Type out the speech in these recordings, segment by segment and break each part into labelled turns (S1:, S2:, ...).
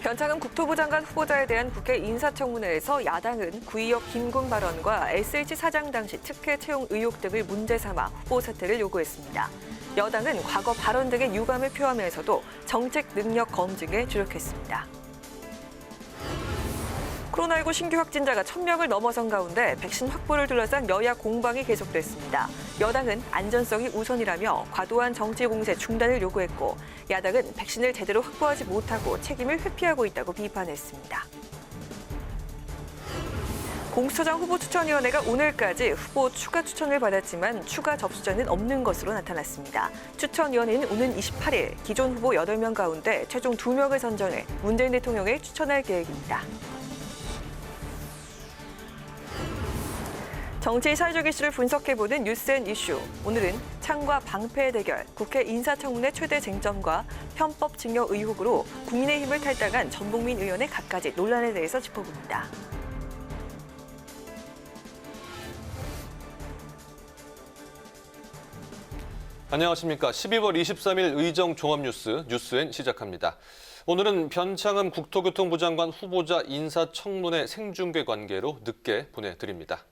S1: 변창흠 국토부 장관 후보자에 대한 국회 인사청문회에서 야당은 구의역 김군 발언과 SH 사장 당시 특혜 채용 의혹 등을 문제 삼아 후보 사퇴를 요구했습니다. 여당은 과거 발언 등의 유감을 표하면서도 정책 능력 검증에 주력했습니다. 코로나19 신규 확진자가 1,000명을 넘어선 가운데 백신 확보를 둘러싼 여야 공방이 계속됐습니다. 여당은 안전성이 우선이라며 과도한 정치 공세 중단을 요구했고, 야당은 백신을 제대로 확보하지 못하고 책임을 회피하고 있다고 비판했습니다. 공수처장 후보추천위원회가 오늘까지 후보 추가 추천을 받았지만 추가 접수자는 없는 것으로 나타났습니다. 추천위원회는 오는 28일 기존 후보 8명 가운데 최종 2명을 선정해 문재인 대통령을 추천할 계획입니다. 정치 사회적 이슈를 분석해보는 뉴스앤이슈. 오늘은 창과 방패의 대결, 국회 인사청문회 최대 쟁점과 편법 증여 의혹으로 국민의힘을 탈당한 전봉민 의원의 갖가지 논란에 대해서 짚어봅니다.
S2: 안녕하십니까. 12월 23일 의정 종합뉴스 뉴스엔 시작합니다. 오늘은 변창흠 국토교통부 장관 후보자 인사청문회 생중계 관계로 늦게 보내드립니다.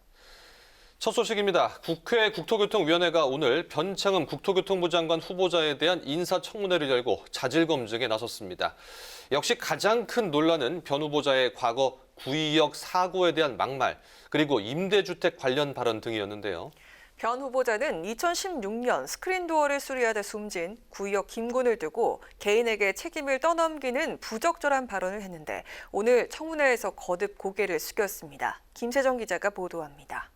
S2: 첫 소식입니다. 국회 국토교통위원회가 오늘 변창흠 국토교통부 장관 후보자에 대한 인사청문회를 열고 자질 검증에 나섰습니다. 역시 가장 큰 논란은 변 후보자의 과거 구의역 사고에 대한 막말, 그리고 임대주택 관련 발언 등이었는데요.
S1: 변 후보자는 2016년 스크린도어를 수리하다 숨진 구의역 김군을 두고 개인에게 책임을 떠넘기는 부적절한 발언을 했는데 오늘 청문회에서 거듭 고개를 숙였습니다. 김세정 기자가 보도합니다.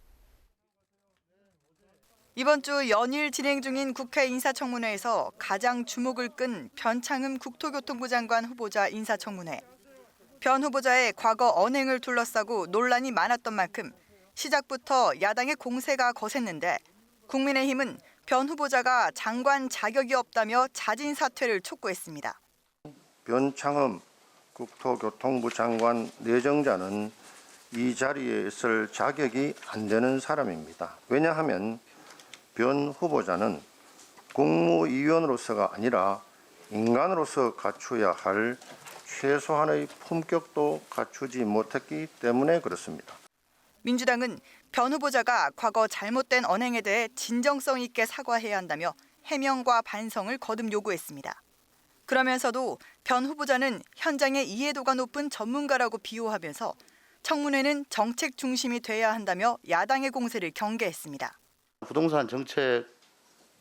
S3: 이번 주 연일 진행 중인 국회 인사청문회에서 가장 주목을 끈 변창흠 국토교통부 장관 후보자 인사청문회. 변 후보자의 과거 언행을 둘러싸고 논란이 많았던 만큼 시작부터 야당의 공세가 거셌는데 국민의힘은 변 후보자가 장관 자격이 없다며 자진 사퇴를 촉구했습니다.
S4: 변창흠 국토교통부 장관 내정자는 이 자리에 있을 자격이 안 되는 사람입니다. 왜냐하면 변 후보자는 국무위원으로서가 아니라 인간으로서 갖춰야 할 최소한의 품격도 갖추지 못했기 때문에 그렇습니다.
S3: 민주당은 변 후보자가 과거 잘못된 언행에 대해 진정성 있게 사과해야 한다며 해명과 반성을 거듭 요구했습니다. 그러면서도 변 후보자는 현장의 이해도가 높은 전문가라고 비호하면서 청문회는 정책 중심이 돼야 한다며 야당의 공세를 경계했습니다.
S5: 부동산 정책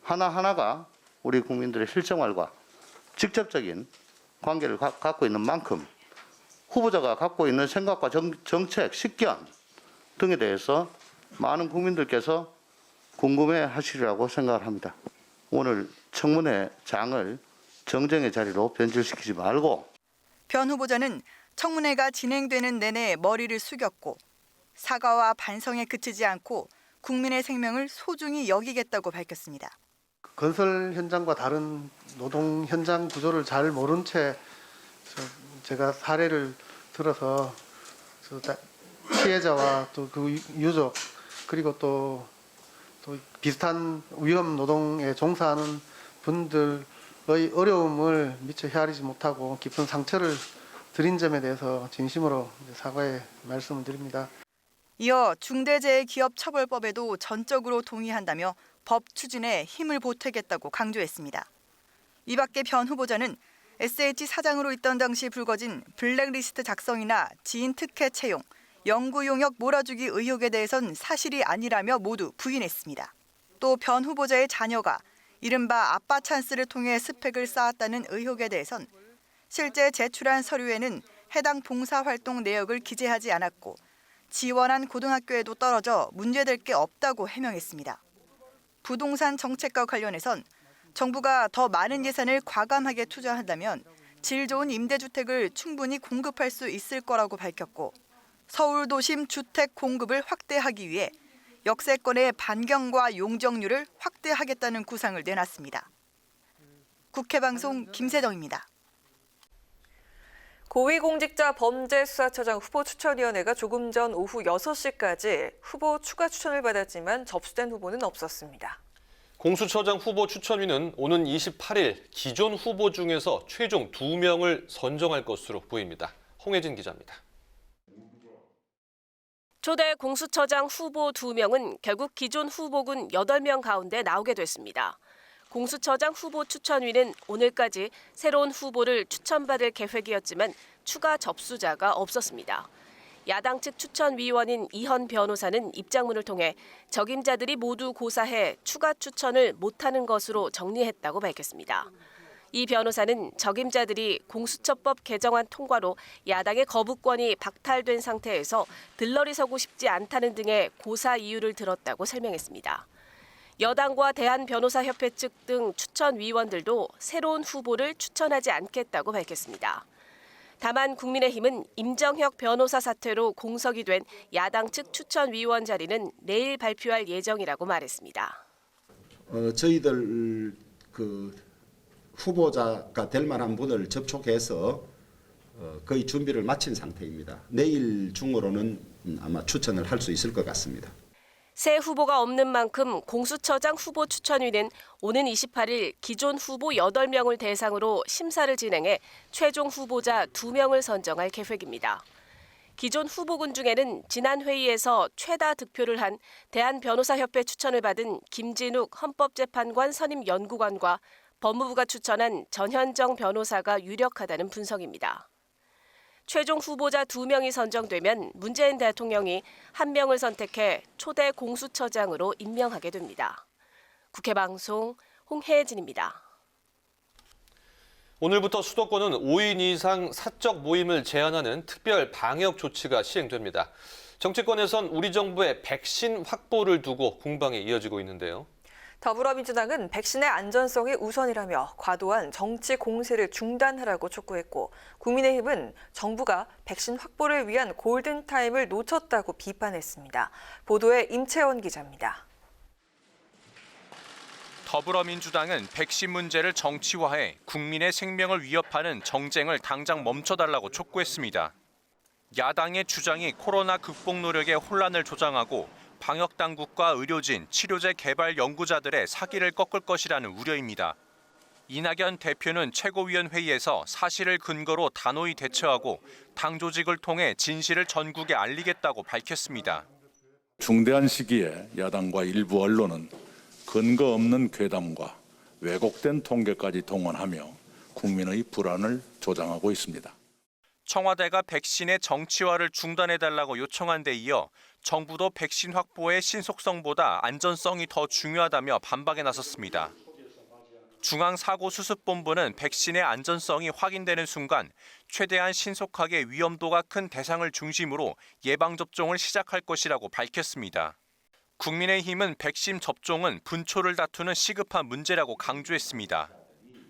S5: 하나하나가 우리 국민들의 실생활과 직접적인 관계를 갖고 있는 만큼 후보자가 갖고 있는 생각과 정책, 식견 등에 대해서 많은 국민들께서 궁금해하시리라고 생각을 합니다. 오늘 청문회 장을 정쟁의 자리로 변질시키지 말고.
S3: 변 후보자는 청문회가 진행되는 내내 머리를 숙였고 사과와 반성에 그치지 않고 국민의 생명을 소중히 여기겠다고 밝혔습니다.
S6: 건설 현장과 다른 노동 현장 구조를 잘 모른 채 제가 사례를 들어서 피해자와 또 그 유족 그리고 또 비슷한 위험 노동에 종사하는 분들의 어려움을 미처 헤아리지 못하고 깊은 상처를 드린 점에 대해서 진심으로 사과의 말씀을 드립니다.
S3: 이어 중대재해기업처벌법에도 전적으로 동의한다며 법 추진에 힘을 보태겠다고 강조했습니다. 이 밖에 변 후보자는 SH 사장으로 있던 당시 불거진 블랙리스트 작성이나 지인 특혜 채용, 영구 용역 몰아주기 의혹에 대해선 사실이 아니라며 모두 부인했습니다. 또 변 후보자의 자녀가 이른바 아빠 찬스를 통해 스펙을 쌓았다는 의혹에 대해선 실제 제출한 서류에는 해당 봉사활동 내역을 기재하지 않았고 지원한 고등학교에도 떨어져 문제될 게 없다고 해명했습니다. 부동산 정책과 관련해선 정부가 더 많은 예산을 과감하게 투자한다면 질 좋은 임대주택을 충분히 공급할 수 있을 거라고 밝혔고 서울 도심 주택 공급을 확대하기 위해 역세권의 반경과 용적률을 확대하겠다는 구상을 내놨습니다. 국회방송 김세정입니다.
S1: 고위공직자 범죄수사처장 후보추천위원회가 조금 전 오후 6시까지 후보 추가 추천을 받았지만 접수된 후보는 없었습니다.
S2: 공수처장 후보 추천위는 오는 28일 기존 후보 중에서 최종 2명을 선정할 것으로 보입니다. 홍혜진 기자입니다.
S7: 초대 공수처장 후보 2명은 결국 기존 후보군 8명 가운데 나오게 됐습니다. 공수처장 후보 추천위는 오늘까지 새로운 후보를 추천받을 계획이었지만 추가 접수자가 없었습니다. 야당 측 추천위원인 이현 변호사는 입장문을 통해 적임자들이 모두 고사해 추가 추천을 못하는 것으로 정리했다고 밝혔습니다. 이 변호사는 적임자들이 공수처법 개정안 통과로 야당의 거부권이 박탈된 상태에서 들러리 서고 싶지 않다는 등의 고사 이유를 들었다고 설명했습니다. 여당과 대한변호사협회 측 등 추천위원들도 새로운 후보를 추천하지 않겠다고 밝혔습니다. 다만 국민의힘은 임정혁 변호사 사퇴로 공석이 된 야당 측 추천위원 자리는 내일 발표할 예정이라고 말했습니다.
S8: 저희들 후보자가 될 만한 분을 접촉해서 거의 준비를 마친 상태입니다. 내일 중으로는 아마 추천을 할 수 있을 것 같습니다.
S7: 새 후보가 없는 만큼 공수처장 후보 추천위는 오는 28일 기존 후보 8명을 대상으로 심사를 진행해 최종 후보자 2명을 선정할 계획입니다. 기존 후보군 중에는 지난 회의에서 최다 득표를 한 대한변호사협회 추천을 받은 김진욱 헌법재판관 선임 연구관과 법무부가 추천한 전현정 변호사가 유력하다는 분석입니다. 최종 후보자 2명이 선정되면 문재인 대통령이 1명을 선택해 초대 공수처장으로 임명하게 됩니다. 국회방송 홍혜진입니다.
S2: 오늘부터 수도권은 5인 이상 사적 모임을 제한하는 특별 방역 조치가 시행됩니다. 정치권에선 우리 정부의 백신 확보를 두고 공방이 이어지고 있는데요.
S1: 더불어민주당은 백신의 안전성이 우선이라며 과도한 정치 공세를 중단하라고 촉구했고, 국민의힘은 정부가 백신 확보를 위한 골든타임을 놓쳤다고 비판했습니다. 보도에 임채원 기자입니다.
S9: 더불어민주당은 백신 문제를 정치화해 국민의 생명을 위협하는 정쟁을 당장 멈춰달라고 촉구했습니다. 야당의 주장이 코로나 극복 노력의 혼란을 조장하고 방역당국과 의료진, 치료제 개발 연구자들의 사기를 꺾을 것이라는 우려입니다. 이낙연 대표는 최고위원회의에서 사실을 근거로 단호히 대처하고 당 조직을 통해 진실을 전국에 알리겠다고 밝혔습니다.
S10: 중대한 시기에 야당과 일부 언론은 근거 없는 괴담과 왜곡된 통계까지 동원하며 국민의 불안을 조장하고 있습니다.
S9: 청와대가 백신의 정치화를 중단해달라고 요청한 데 이어 정부도 백신 확보의 신속성보다 안전성이 더 중요하다며 반박에 나섰습니다. 중앙사고수습본부는 백신의 안전성이 확인되는 순간 최대한 신속하게 위험도가 큰 대상을 중심으로 예방접종을 시작할 것이라고 밝혔습니다. 국민의힘은 백신 접종은 분초를 다투는 시급한 문제라고 강조했습니다.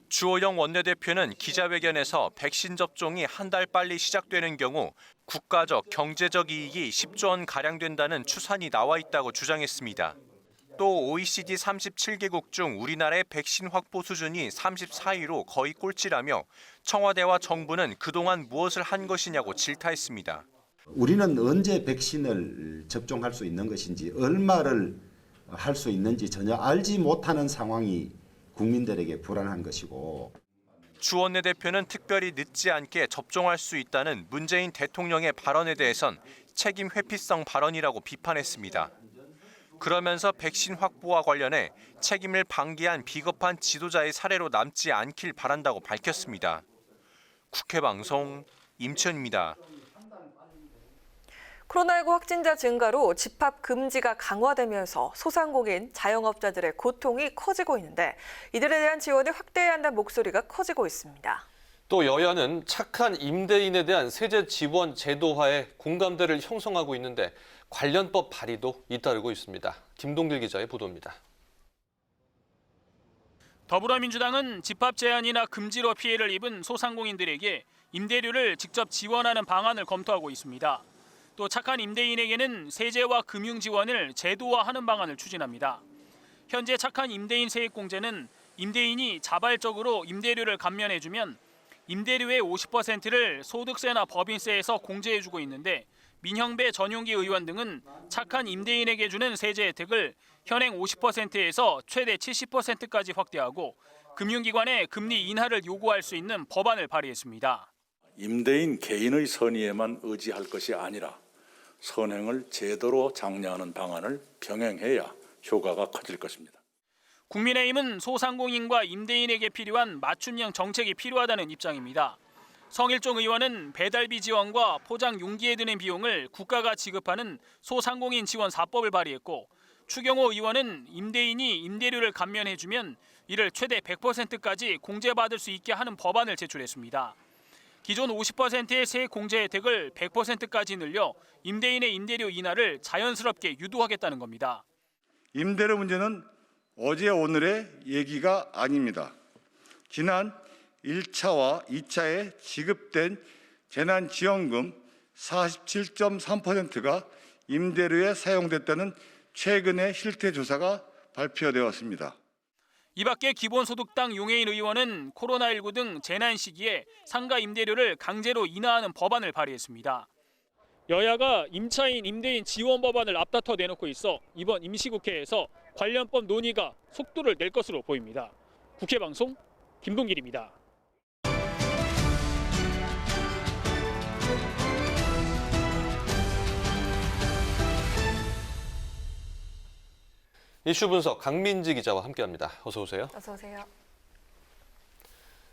S9: 주호영 원내대표는 기자회견에서 백신 접종이 한 달 빨리 시작되는 경우 국가적, 경제적 이익이 10조 원가량 된다는 추산이 나와 있다고 주장했습니다. 또 OECD 37개국 중 우리나라의 백신 확보 수준이 34위로 거의 꼴찌라며 청와대와 정부는 그동안 무엇을 한 것이냐고 질타했습니다.
S8: 우리는 언제 백신을 접종할 수 있는 것인지, 얼마를 할 수 있는지 전혀 알지 못하는 상황이 국민들에게 불안한 것이고,
S9: 주 원내대표는 특별히 늦지 않게 접종할 수 있다는 문재인 대통령의 발언에 대해선 책임 회피성 발언이라고 비판했습니다. 그러면서 백신 확보와 관련해 책임을 방기한 비겁한 지도자의 사례로 남지 않길 바란다고 밝혔습니다. 국회방송 임천입니다.
S1: 코로나19 확진자 증가로 집합 금지가 강화되면서 소상공인, 자영업자들의 고통이 커지고 있는데, 이들에 대한 지원을 확대해야 한다는 목소리가 커지고 있습니다.
S2: 또 여야는 착한 임대인에 대한 세제 지원 제도화에 공감대를 형성하고 있는데 관련법 발의도 잇따르고 있습니다. 김동길 기자의 보도입니다.
S11: 더불어민주당은 집합 제한이나 금지로 피해를 입은 소상공인들에게 임대료를 직접 지원하는 방안을 검토하고 있습니다. 또 착한 임대인에게는 세제와 금융 지원을 제도화하는 방안을 추진합니다. 현재 착한 임대인 세액공제는 임대인이 자발적으로 임대료를 감면해주면 임대료의 50%를 소득세나 법인세에서 공제해주고 있는데 민형배 전용기 의원 등은 착한 임대인에게 주는 세제 혜택을 현행 50%에서 최대 70%까지 확대하고 금융기관에 금리 인하를 요구할 수 있는 법안을 발의했습니다.
S10: 임대인 개인의 선의에만 의지할 것이 아니라 선행을 제대로 장려하는 방안을 병행해야 효과가 커질 것입니다.
S11: 국민의힘은 소상공인과 임대인에게 필요한 맞춤형 정책이 필요하다는 입장입니다. 성일종 의원은 배달비 지원과 포장 용기에 드는 비용을 국가가 지급하는 소상공인 지원 4법을 발의했고 추경호 의원은 임대인이 임대료를 감면해주면 이를 최대 100%까지 공제받을 수 있게 하는 법안을 제출했습니다. 기존 50%의 세 공제 혜택을 100%까지 늘려 임대인의 임대료 인하를 자연스럽게 유도하겠다는 겁니다.
S12: 임대료 문제는 어제 오늘의 얘기가 아닙니다. 지난 1차와 2차에 지급된 재난지원금 47.3%가 임대료에 사용됐다는 최근의 실태조사가 발표되었습니다.
S11: 이 밖에 기본소득당 용해인 의원은 코로나19 등 재난 시기에 상가 임대료를 강제로 인하하는 법안을 발의했습니다. 여야가 임차인 임대인 지원 법안을 앞다퉈 내놓고 있어 이번 임시국회에서 관련법 논의가 속도를 낼 것으로 보입니다. 국회방송 김동길입니다.
S2: 이슈 분석 강민지 기자와 함께합니다. 어서 오세요.
S1: 어서 오세요.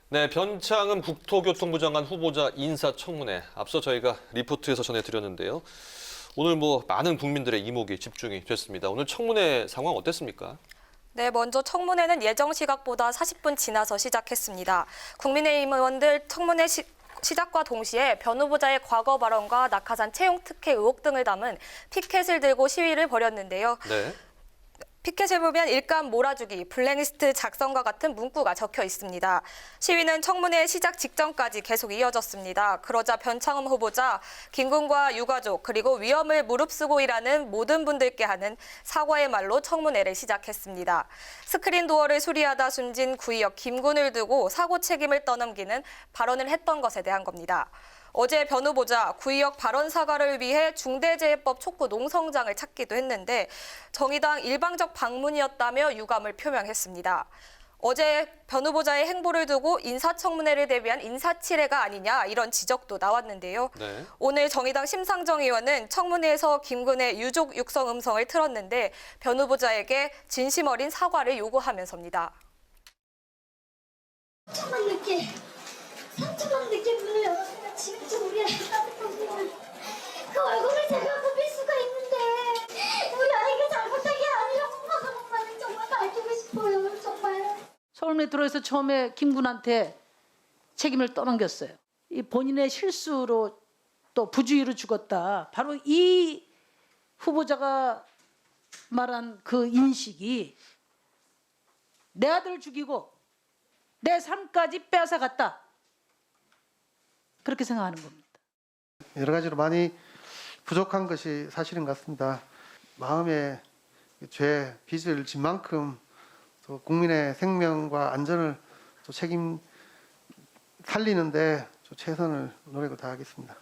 S2: 네, 변창흠 국토교통부 장관 후보자 인사청문회 앞서 저희가 리포트에서 전해드렸는데요. 오늘 많은 국민들의 이목이 집중이 됐습니다. 오늘 청문회 상황 어땠습니까?
S13: 네, 먼저 청문회는 예정 시각보다 40분 지나서 시작했습니다. 국민의힘 의원들 청문회 시작과 동시에 변 후보자의 과거 발언과 낙하산 채용 특혜 의혹 등을 담은 피켓을 들고 시위를 벌였는데요.
S2: 네.
S13: 피켓을 보면 일감 몰아주기, 블랙리스트 작성과 같은 문구가 적혀 있습니다. 시위는 청문회 시작 직전까지 계속 이어졌습니다. 그러자 변창흠 후보자, 김군과 유가족, 그리고 위험을 무릅쓰고 일하는 모든 분들께 하는 사과의 말로 청문회를 시작했습니다. 스크린 도어를 수리하다 숨진 구의역 김군을 두고 사고 책임을 떠넘기는 발언을 했던 것에 대한 겁니다. 어제 변 후보자 구의역 발언 사과를 위해 중대재해법 촉구 농성장을 찾기도 했는데 정의당 일방적 방문이었다며 유감을 표명했습니다. 어제 변 후보자의 행보를 두고 인사청문회를 대비한 인사치레가 아니냐 이런 지적도 나왔는데요.
S2: 네.
S13: 오늘 정의당 심상정 의원은 청문회에서 김군의 유족 육성 음성을 틀었는데 변 후보자에게 진심 어린 사과를 요구하면서입니다.
S14: 상처만 늦게 문을 열었으면 지금쯤 우리 아이 따뜻한 눈을 그 얼굴을 제가 보실 수가 있는데 우리 아이가 잘못한 게 아니라고 엄마는 정말 밝히고 싶어요. 정말.
S15: 서울메트로에서 처음에 김군한테 책임을 떠넘겼어요. 이 본인의 실수로 또 부주의로 죽었다. 바로 이 후보자가 말한 그 인식이 내 아들 죽이고 내 삶까지 빼앗아갔다. 그렇게 생각하는 겁니다.
S6: 여러 가지로 많이 부족한 것이 사실인 것 같습니다. 마음의 죄, 빚을 진 만큼 또 국민의 생명과 안전을 또 책임 살리는데 최선을 노력을 다하겠습니다.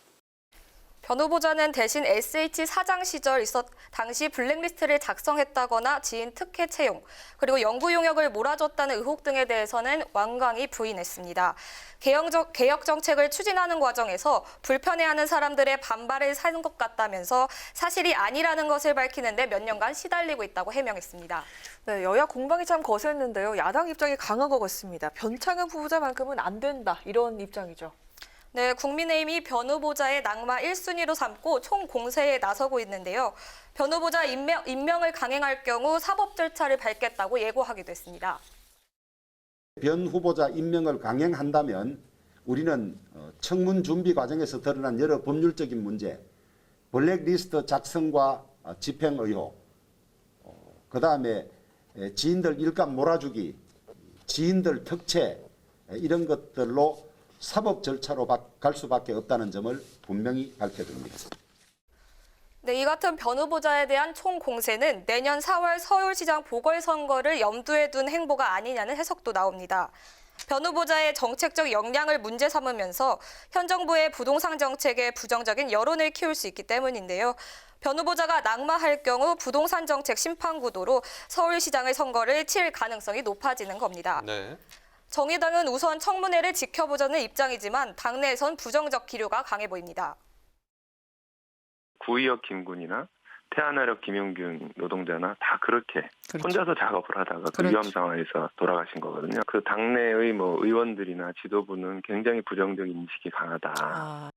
S13: 변 후보자는 대신 SH 사장 시절 당시 블랙리스트를 작성했다거나 지인 특혜 채용, 그리고 연구 용역을 몰아줬다는 의혹 등에 대해서는 완강히 부인했습니다. 개혁 정책을 추진하는 과정에서 불편해하는 사람들의 반발을 사는 것 같다면서 사실이 아니라는 것을 밝히는데 몇 년간 시달리고 있다고 해명했습니다.
S1: 네, 여야 공방이 참 거셌는데요. 야당 입장이 강한 것 같습니다. 변창흠 후보자만큼은 안 된다 이런 입장이죠.
S13: 네, 국민의힘이 변 후보자의 낙마 1순위로 삼고 총공세에 나서고 있는데요. 변 후보자 임명을 강행할 경우 사법 절차를 밟겠다고 예고하기도 했습니다.
S8: 변 후보자 임명을 강행한다면 우리는 청문 준비 과정에서 드러난 여러 법률적인 문제, 블랙리스트 작성과 집행 의혹, 그다음에 지인들 일감 몰아주기, 지인들 특채 이런 것들로 사법 절차로 갈 수밖에 없다는 점을 분명히 밝혀드립니다.
S13: 네, 이 같은 변 후보자에 대한 총공세는 내년 4월 서울시장 보궐선거를 염두에 둔 행보가 아니냐는 해석도 나옵니다. 변 후보자의 정책적 역량을 문제 삼으면서 현 정부의 부동산 정책에 부정적인 여론을 키울 수 있기 때문인데요. 변 후보자가 낙마할 경우 부동산 정책 심판 구도로 서울시장의 선거를 칠 가능성이 높아지는 겁니다.
S2: 네.
S13: 정의당은 우선 청문회를 지켜보자는 입장이지만 당내에선 부정적 기류가 강해 보입니다.
S16: 구의역 김군이나 태안화력 김용균 노동자나 다 그렇게 혼자서 작업을 하다가 그 위험 상황에서 돌아가신 거거든요. 그 당내의 의원들이나 지도부는 굉장히 부정적 인식이 강하다.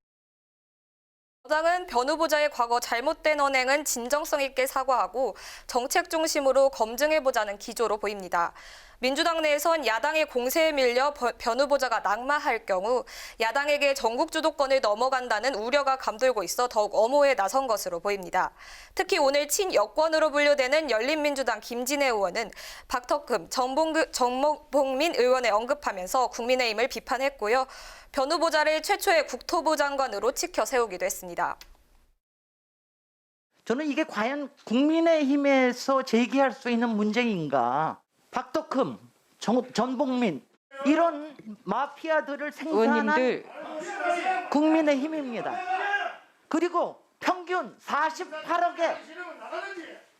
S13: 여당은 변 후보자의 과거 잘못된 언행은 진정성 있게 사과하고 정책 중심으로 검증해보자는 기조로 보입니다. 민주당 내에선 야당의 공세에 밀려 변 후보자가 낙마할 경우 야당에게 전국 주도권을 넘어간다는 우려가 감돌고 있어 더욱 엄호에 나선 것으로 보입니다. 특히 오늘 친여권으로 분류되는 열린민주당 김진애 의원은 박덕흠, 정봉민 의원을 언급하면서 국민의힘을 비판했고요. 변 후보자를 최초의 국토부 장관으로 치켜 세우기도 했습니다.
S17: 저는 이게 과연 국민의힘에서 제기할 수 있는 문제인가? 박덕흠, 전봉민 이런 마피아들을 생산한 국민의힘입니다. 그리고 평균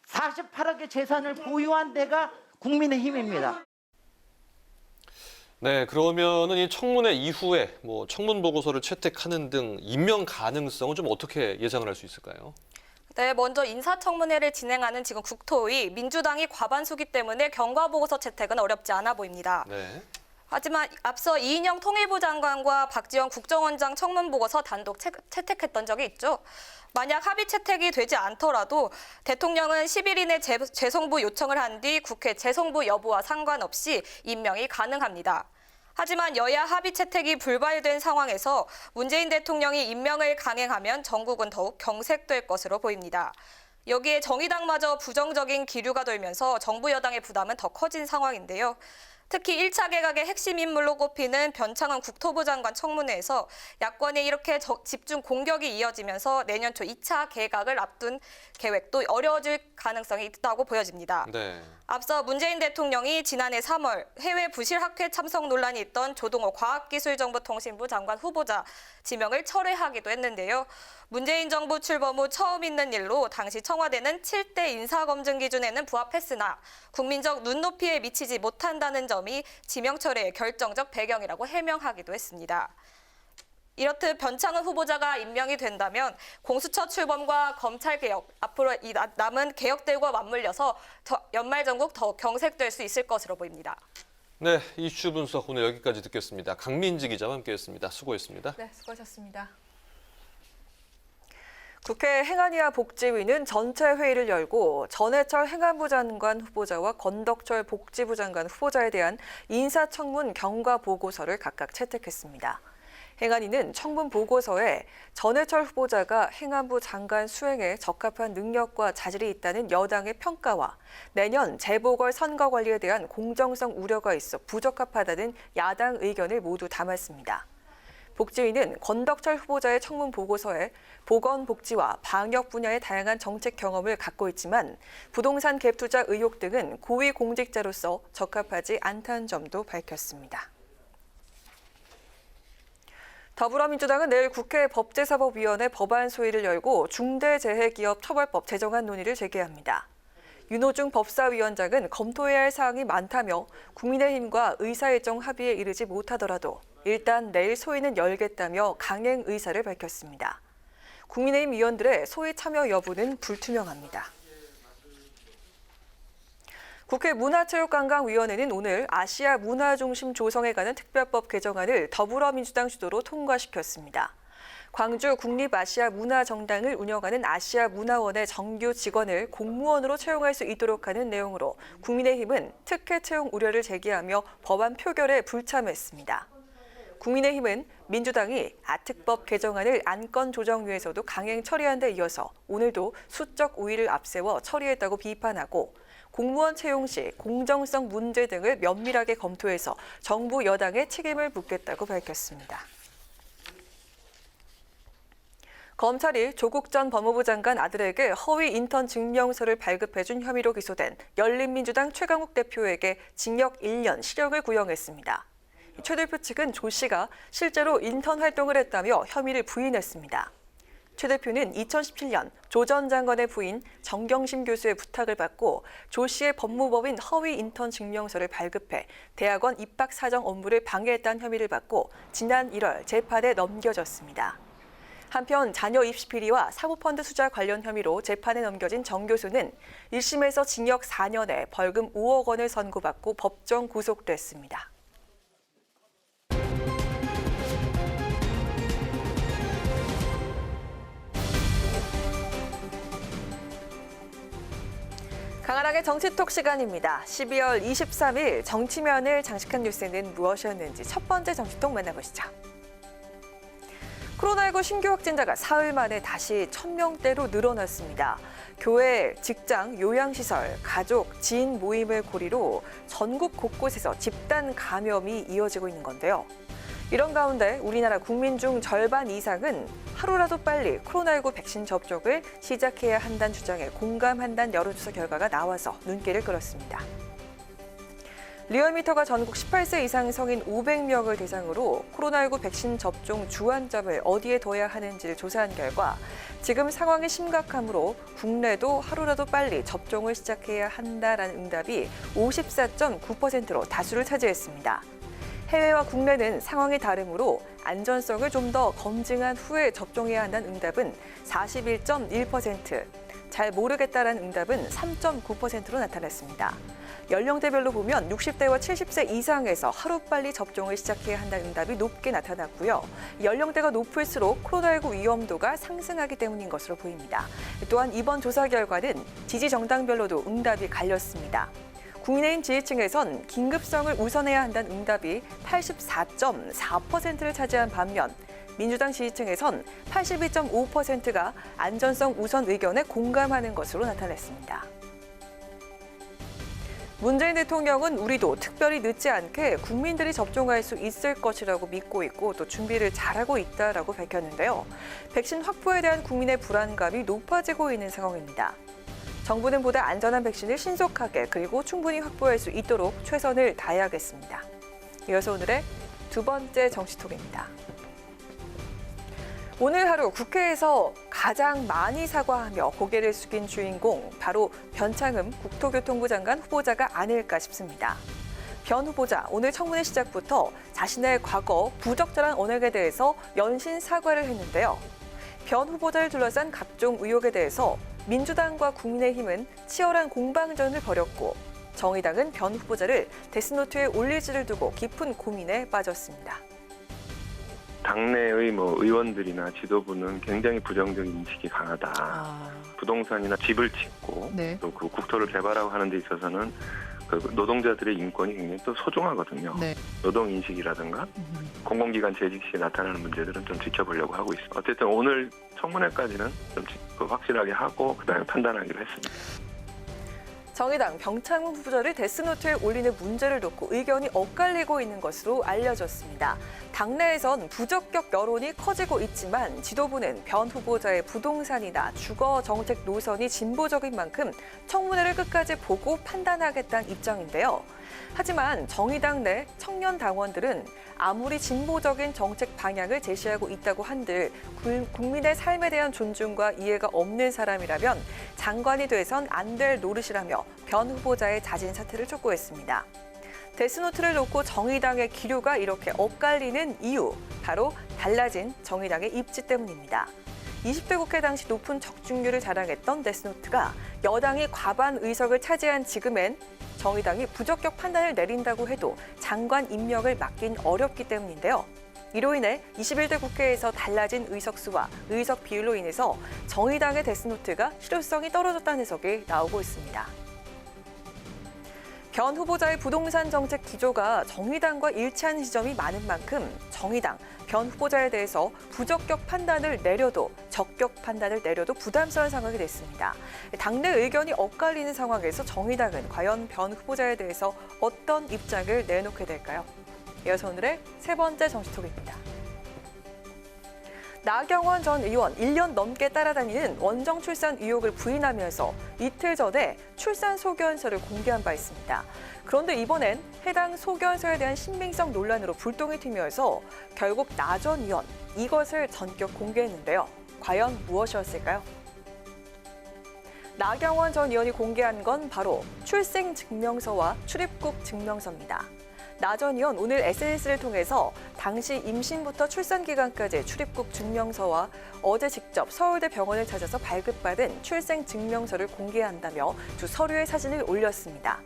S17: 48억의 재산을 보유한 데가 국민의힘입니다.
S2: 네, 그러면은 이 청문회 이후에 청문 보고서를 채택하는 등 임명 가능성은 좀 어떻게 예상을 할 수 있을까요?
S13: 네, 먼저 인사청문회를 진행하는 지금 국토위, 민주당이 과반수기 때문에 경과보고서 채택은 어렵지 않아 보입니다.
S2: 네.
S13: 하지만 앞서 이인영 통일부 장관과 박지원 국정원장 청문보고서 단독 채택했던 적이 있죠. 만약 합의 채택이 되지 않더라도 대통령은 10일 이내 재송부 요청을 한 뒤 국회 재송부 여부와 상관없이 임명이 가능합니다. 하지만 여야 합의 채택이 불발된 상황에서 문재인 대통령이 임명을 강행하면 전국은 더욱 경색될 것으로 보입니다. 여기에 정의당마저 부정적인 기류가 돌면서 정부 여당의 부담은 더 커진 상황인데요. 특히 1차 개각의 핵심 인물로 꼽히는 변창흠 국토부 장관 청문회에서 야권의 이렇게 집중 공격이 이어지면서 내년 초 2차 개각을 앞둔 계획도 어려워질 가능성이 있다고 보여집니다.
S2: 네.
S13: 앞서 문재인 대통령이 지난해 3월 해외 부실학회 참석 논란이 있던 조동호 과학기술정보통신부 장관 후보자 지명을 철회하기도 했는데요. 문재인 정부 출범 후 처음 있는 일로 당시 청와대는 7대 인사검증 기준에는 부합했으나 국민적 눈높이에 미치지 못한다는 점이 지명 철회의 결정적 배경이라고 해명하기도 했습니다. 이렇듯 변창흠 후보자가 임명이 된다면 공수처 출범과 검찰개혁, 앞으로 이 남은 개혁들과 맞물려서 연말 전국 더 경색될 수 있을 것으로 보입니다.
S2: 네, 이슈 분석 오늘 여기까지 듣겠습니다. 강민지 기자와 함께했습니다. 수고했습니다.
S1: 네, 수고하셨습니다. 국회 행안위와 복지위는 전체 회의를 열고 전해철 행안부 장관 후보자와 건덕철 복지부 장관 후보자에 대한 인사청문 경과 보고서를 각각 채택했습니다. 행안위는 청문 보고서에 전해철 후보자가 행안부 장관 수행에 적합한 능력과 자질이 있다는 여당의 평가와 내년 재보궐 선거 관리에 대한 공정성 우려가 있어 부적합하다는 야당 의견을 모두 담았습니다. 복지위는 건덕철 후보자의 청문 보고서에 보건복지와 방역 분야의 다양한 정책 경험을 갖고 있지만 부동산 갭 투자 의혹 등은 고위공직자로서 적합하지 않다는 점도 밝혔습니다. 더불어민주당은 내일 국회 법제사법위원회 법안 소위를 열고 중대재해기업처벌법 제정안 논의를 재개합니다. 윤호중 법사위원장은 검토해야 할 사항이 많다며 국민의힘과 의사일정 합의에 이르지 못하더라도 일단 내일 소위는 열겠다며 강행 의사를 밝혔습니다. 국민의힘 의원들의 소위 참여 여부는 불투명합니다. 국회 문화체육관광위원회는 오늘 아시아 문화중심 조성에 관한 특별법 개정안을 더불어민주당 주도로 통과시켰습니다. 광주 국립아시아문화정당을 운영하는 아시아문화원의 정규 직원을 공무원으로 채용할 수 있도록 하는 내용으로 국민의힘은 특혜 채용 우려를 제기하며 법안 표결에 불참했습니다. 국민의힘은 민주당이 아특법 개정안을 안건조정위에서도 강행 처리한 데 이어서 오늘도 수적 우위를 앞세워 처리했다고 비판하고 공무원 채용 시 공정성 문제 등을 면밀하게 검토해서 정부 여당에 책임을 묻겠다고 밝혔습니다. 검찰이 조국 전 법무부 장관 아들에게 허위 인턴 증명서를 발급해준 혐의로 기소된 열린민주당 최강욱 대표에게 징역 1년 실형을 구형했습니다. 최 대표 측은 조 씨가 실제로 인턴 활동을 했다며 혐의를 부인했습니다. 최 대표는 2017년 조 전 장관의 부인 정경심 교수의 부탁을 받고 조 씨의 법무법인 허위 인턴 증명서를 발급해 대학원 입학 사정 업무를 방해했다는 혐의를 받고 지난 1월 재판에 넘겨졌습니다. 한편 자녀 입시 비리와 사모펀드 투자 관련 혐의로 재판에 넘겨진 정 교수는 1심에서 징역 4년에 벌금 5억 원을 선고받고 법정 구속됐습니다. 강한학의 정치톡 시간입니다. 12월 23일 정치면을 장식한 뉴스는 무엇이었는지 첫 번째 정치톡 만나보시죠. 코로나19 신규 확진자가 사흘 만에 다시 1000명대로 늘어났습니다. 교회, 직장, 요양시설, 가족, 지인 모임을 고리로 전국 곳곳에서 집단 감염이 이어지고 있는 건데요. 이런 가운데 우리나라 국민 중 절반 이상은 하루라도 빨리 코로나19 백신 접종을 시작해야 한다는 주장에 공감한다는 여론조사 결과가 나와서 눈길을 끌었습니다. 리얼미터가 전국 18세 이상 성인 500명을 대상으로 코로나19 백신 접종 주안점을 어디에 둬야 하는지를 조사한 결과 지금 상황이 심각하므로 국내도 하루라도 빨리 접종을 시작해야 한다라는 응답이 54.9%로 다수를 차지했습니다. 해외와 국내는 상황이 다르므로 안전성을 좀 더 검증한 후에 접종해야 한다는 응답은 41.1%, 잘 모르겠다라는 응답은 3.9%로 나타났습니다. 연령대별로 보면 60대와 70세 이상에서 하루빨리 접종을 시작해야 한다는 응답이 높게 나타났고요. 연령대가 높을수록 코로나19 위험도가 상승하기 때문인 것으로 보입니다. 또한 이번 조사 결과는 지지 정당별로도 응답이 갈렸습니다. 국민의힘 지지층에선 긴급성을 우선해야 한다는 응답이 84.4%를 차지한 반면 민주당 지지층에선 82.5%가 안전성 우선 의견에 공감하는 것으로 나타났습니다. 문재인 대통령은 우리도 특별히 늦지 않게 국민들이 접종할 수 있을 것이라고 믿고 있고 또 준비를 잘하고 있다라고 밝혔는데요. 백신 확보에 대한 국민의 불안감이 높아지고 있는 상황입니다. 정부는 보다 안전한 백신을 신속하게 그리고 충분히 확보할 수 있도록 최선을 다해야겠습니다. 이어서 오늘의 두 번째 정치톡입니다. 오늘 하루 국회에서 가장 많이 사과하며 고개를 숙인 주인공 바로 변창흠 국토교통부 장관 후보자가 아닐까 싶습니다. 변 후보자 오늘 청문회 시작부터 자신의 과거 부적절한 언행에 대해서 연신 사과를 했는데요. 변 후보자를 둘러싼 각종 의혹에 대해서 민주당과 국민의힘은 치열한 공방전을 벌였고 정의당은 변 후보자를 데스노트에 올릴지를 두고 깊은 고민에 빠졌습니다.
S16: 당내의 의원들이나 지도부는 굉장히 부정적인 인식이 강하다. 부동산이나 집을 짓고 또 그 국토를 개발하고 하는 데 있어서는 그 노동자들의 인권이 굉장히 또 소중하거든요. 노동 인식이라든가 공공기관 재직 시에 나타나는 문제들은 좀 지켜보려고 하고 있습니다. 어쨌든 오늘 청문회까지는 좀 확실하게 하고 그다음에 판단하기로 했습니다.
S1: 정의당 변창흠 후보자를 데스노트에 올리는 문제를 놓고 의견이 엇갈리고 있는 것으로 알려졌습니다. 당내에선 부적격 여론이 커지고 있지만 지도부는 변 후보자의 부동산이나 주거 정책 노선이 진보적인 만큼 청문회를 끝까지 보고 판단하겠다는 입장인데요. 하지만 정의당 내 청년 당원들은 아무리 진보적인 정책 방향을 제시하고 있다고 한들 국민의 삶에 대한 존중과 이해가 없는 사람이라면 장관이 돼선 안 될 노릇이라며 변 후보자의 자진 사퇴를 촉구했습니다. 데스노트를 놓고 정의당의 기류가 이렇게 엇갈리는 이유, 바로 달라진 정의당의 입지 때문입니다. 20대 국회 당시 높은 적중률을 자랑했던 데스노트가 여당이 과반 의석을 차지한 지금엔 정의당이 부적격 판단을 내린다고 해도 장관 임명을 막긴 어렵기 때문인데요. 이로 인해 21대 국회에서 달라진 의석수와 의석 비율로 인해서 정의당의 데스노트가 실효성이 떨어졌다는 해석이 나오고 있습니다. 변 후보자의 부동산 정책 기조가 정의당과 일치하는 지점이 많은 만큼 정의당, 변 후보자에 대해서 부적격 판단을 내려도 적격 판단을 내려도 부담스러운 상황이 됐습니다. 당내 의견이 엇갈리는 상황에서 정의당은 과연 변 후보자에 대해서 어떤 입장을 내놓게 될까요? 이어서 오늘의 세 번째 정치톡입니다. 나경원 전 의원 1년 넘게 따라다니는 원정 출산 의혹을 부인하면서 이틀 전에 출산 소견서를 공개한 바 있습니다. 그런데 이번엔 해당 소견서에 대한 신빙성 논란으로 불똥이 튀면서 결국 나 전 의원 이것을 전격 공개했는데요. 과연 무엇이었을까요? 나경원 전 의원이 공개한 건 바로 출생 증명서와 출입국 증명서입니다. 나 전 의원 오늘 SNS를 통해서 당시 임신부터 출산 기간까지의 출입국 증명서와 어제 직접 서울대 병원을 찾아서 발급받은 출생 증명서를 공개한다며 두 서류의 사진을 올렸습니다.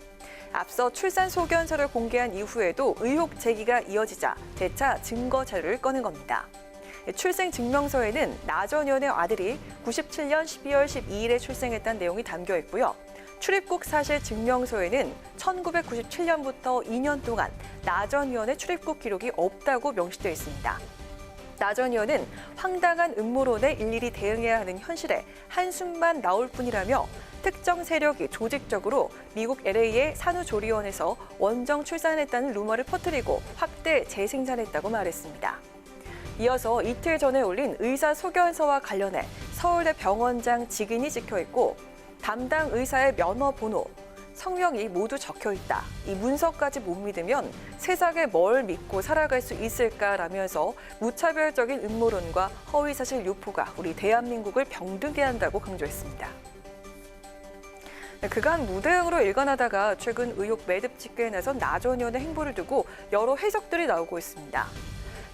S1: 앞서 출산 소견서를 공개한 이후에도 의혹 제기가 이어지자 재차 증거 자료를 꺼낸 겁니다. 출생 증명서에는 나 전 의원의 아들이 97년 12월 12일에 출생했다는 내용이 담겨 있고요. 출입국 사실 증명서에는 1997년부터 2년 동안 나 전 의원의 출입국 기록이 없다고 명시되어 있습니다. 나 전 의원은 황당한 음모론에 일일이 대응해야 하는 현실에 한숨만 나올 뿐이라며 특정 세력이 조직적으로 미국 LA의 산후조리원에서 원정 출산했다는 루머를 퍼뜨리고 확대 재생산했다고 말했습니다. 이어서 이틀 전에 올린 의사 소견서와 관련해 서울대 병원장 직인이 찍혀 있고 담당 의사의 면허 번호, 성명이 모두 적혀 있다. 이 문서까지 못 믿으면 세상에 뭘 믿고 살아갈 수 있을까라면서 무차별적인 음모론과 허위사실 유포가 우리 대한민국을 병들게 한다고 강조했습니다. 그간 무대응으로 일관하다가 최근 의혹 매듭 짓기에 나선 나 전 의원의 행보를 두고 여러 해석들이 나오고 있습니다.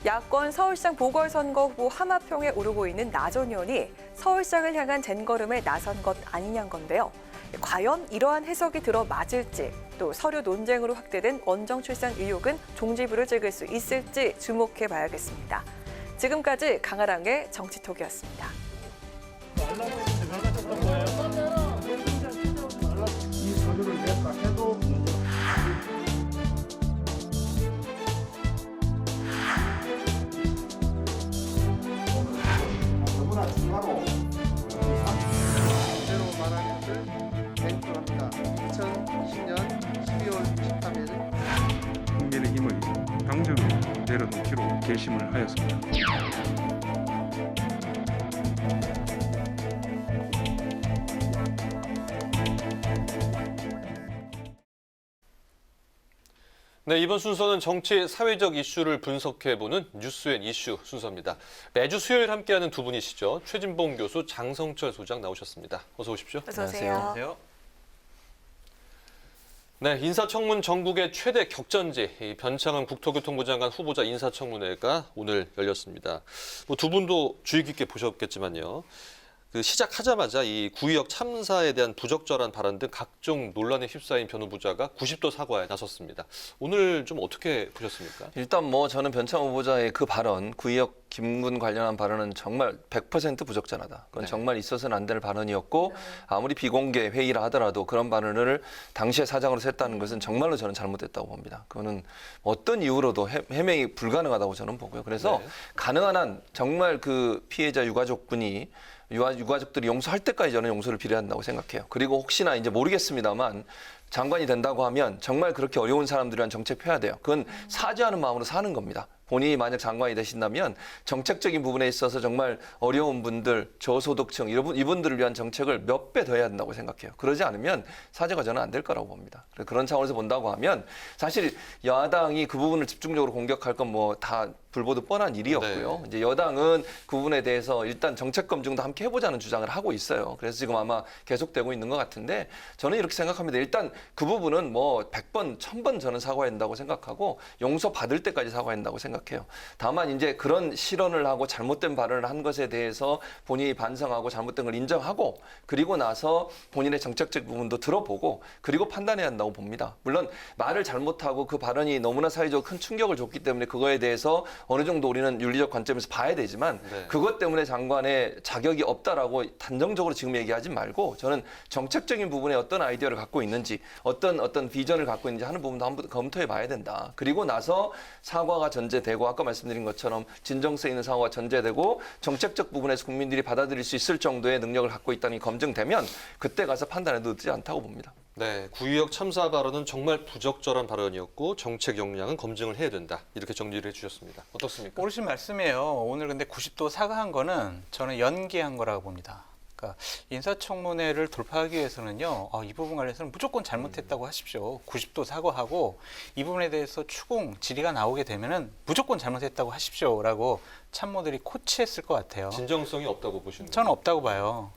S1: 야권 서울시장 보궐선거 후보 하마평에 오르고 있는 나 전 의원이 서울시장을 향한 젠걸음에 나선 것 아니냐는 건데요. 과연 이러한 해석이 들어맞을지 또 서류 논쟁으로 확대된 원정 출산 의혹은 종지부를 찍을 수 있을지 주목해 봐야겠습니다. 지금까지 강아랑의 정치톡이었습니다.
S6: 이 서류를 냈다 해도
S8: 너무나 추가로
S6: 제대로 말하는 것을 맹조합니다. 2020년 12월 23일
S18: 국민의힘의 당정을 내려놓기로 결심을 하였습니다.
S2: 네, 이번 순서는 정치, 사회적 이슈를 분석해보는 뉴스앤 이슈 순서입니다. 매주 수요일 함께하는 두 분이시죠. 최진봉 교수, 장성철 소장 나오셨습니다. 어서 오십시오.
S1: 어서 오세요.
S2: 안녕하세요. 네, 인사청문 전국의 최대 격전지, 이 변창흠 국토교통부 장관 후보자 인사청문회가 오늘 열렸습니다. 두 분도 주의 깊게 보셨겠지만요. 시작하자마자 이 구의역 참사에 대한 부적절한 발언 등 각종 논란에 휩싸인 변후보자가 90도 사과에 나섰습니다. 오늘 좀 어떻게 보셨습니까?
S19: 일단 저는 변창흠 후보자의 그 발언, 구의역 김군 관련한 발언은 정말 100% 부적절하다. 그건 정말 있어서는 안 될 발언이었고 아무리 비공개 회의라 하더라도 그런 발언을 당시에 사장으로 했다는 것은 정말로 저는 잘못됐다고 봅니다. 그거는 어떤 이유로도 해명이 불가능하다고 저는 보고요. 그래서 가능한 한 정말 그 피해자 유가족분이 유가족들이 용서할 때까지 저는 용서를 비례한다고 생각해요. 그리고 혹시나 이제 모르겠습니다만 장관이 된다고 하면 정말 그렇게 어려운 사람들이란 정책 펴야 돼요. 그건 사죄하는 마음으로 사는 겁니다. 본인이 만약 장관이 되신다면 정책적인 부분에 있어서 정말 어려운 분들, 저소득층 이분들을 위한 정책을 몇 배 더 해야 된다고 생각해요. 그러지 않으면 사죄가 저는 안 될 거라고 봅니다. 그런 차원에서 본다고 하면 사실 야당이 그 부분을 집중적으로 공격할 건 다 불보듯 뻔한 일이었고요. 이제 여당은 그 부분에 대해서 일단 정책 검증도 함께 해보자는 주장을 하고 있어요. 그래서 지금 아마 계속되고 있는 것 같은데 저는 이렇게 생각합니다. 일단 그 부분은 100번, 1000번 저는 사과해야 된다고 생각하고 용서받을 때까지 사과해야 된다고 생각해요. 다만 이제 그런 실언을 하고 잘못된 발언을 한 것에 대해서 본인이 반성하고 잘못된 걸 인정하고 그리고 나서 본인의 정책적 부분도 들어보고 그리고 판단해야 한다고 봅니다. 물론 말을 잘못하고 그 발언이 너무나 사회적으로 큰 충격을 줬기 때문에 그거에 대해서 어느 정도 우리는 윤리적 관점에서 봐야 되지만 그것 때문에 장관의 자격이 없다라고 단정적으로 지금 얘기하지 말고 저는 정책적인 부분에 어떤 아이디어를 갖고 있는지 어떤 비전을 갖고 있는지 하는 부분도 한번 검토해 봐야 된다. 그리고 나서 사과가 전제되고 아까 말씀드린 것처럼 진정성 있는 사과가 전제되고 정책적 부분에서 국민들이 받아들일 수 있을 정도의 능력을 갖고 있다는 게 검증되면 그때 가서 판단해도 늦지 않다고 봅니다.
S2: 네, 구의역 참사 발언은 정말 부적절한 발언이었고 정책 역량은 검증을 해야 된다. 이렇게 정리를 해주셨습니다. 어떻습니까?
S20: 옳으신 말씀이에요. 오늘 근데 90도 사과한 거는 저는 연기한 거라고 봅니다. 그러니까 인사청문회를 돌파하기 위해서는요. 이 부분 관련해서는 무조건 잘못했다고 하십시오. 90도 사과하고 이 부분에 대해서 추궁, 질의가 나오게 되면은 무조건 잘못했다고 하십시오라고 참모들이 코치했을 것 같아요.
S2: 진정성이 없다고 보시는 거예요?
S20: 저는 없다고 봐요.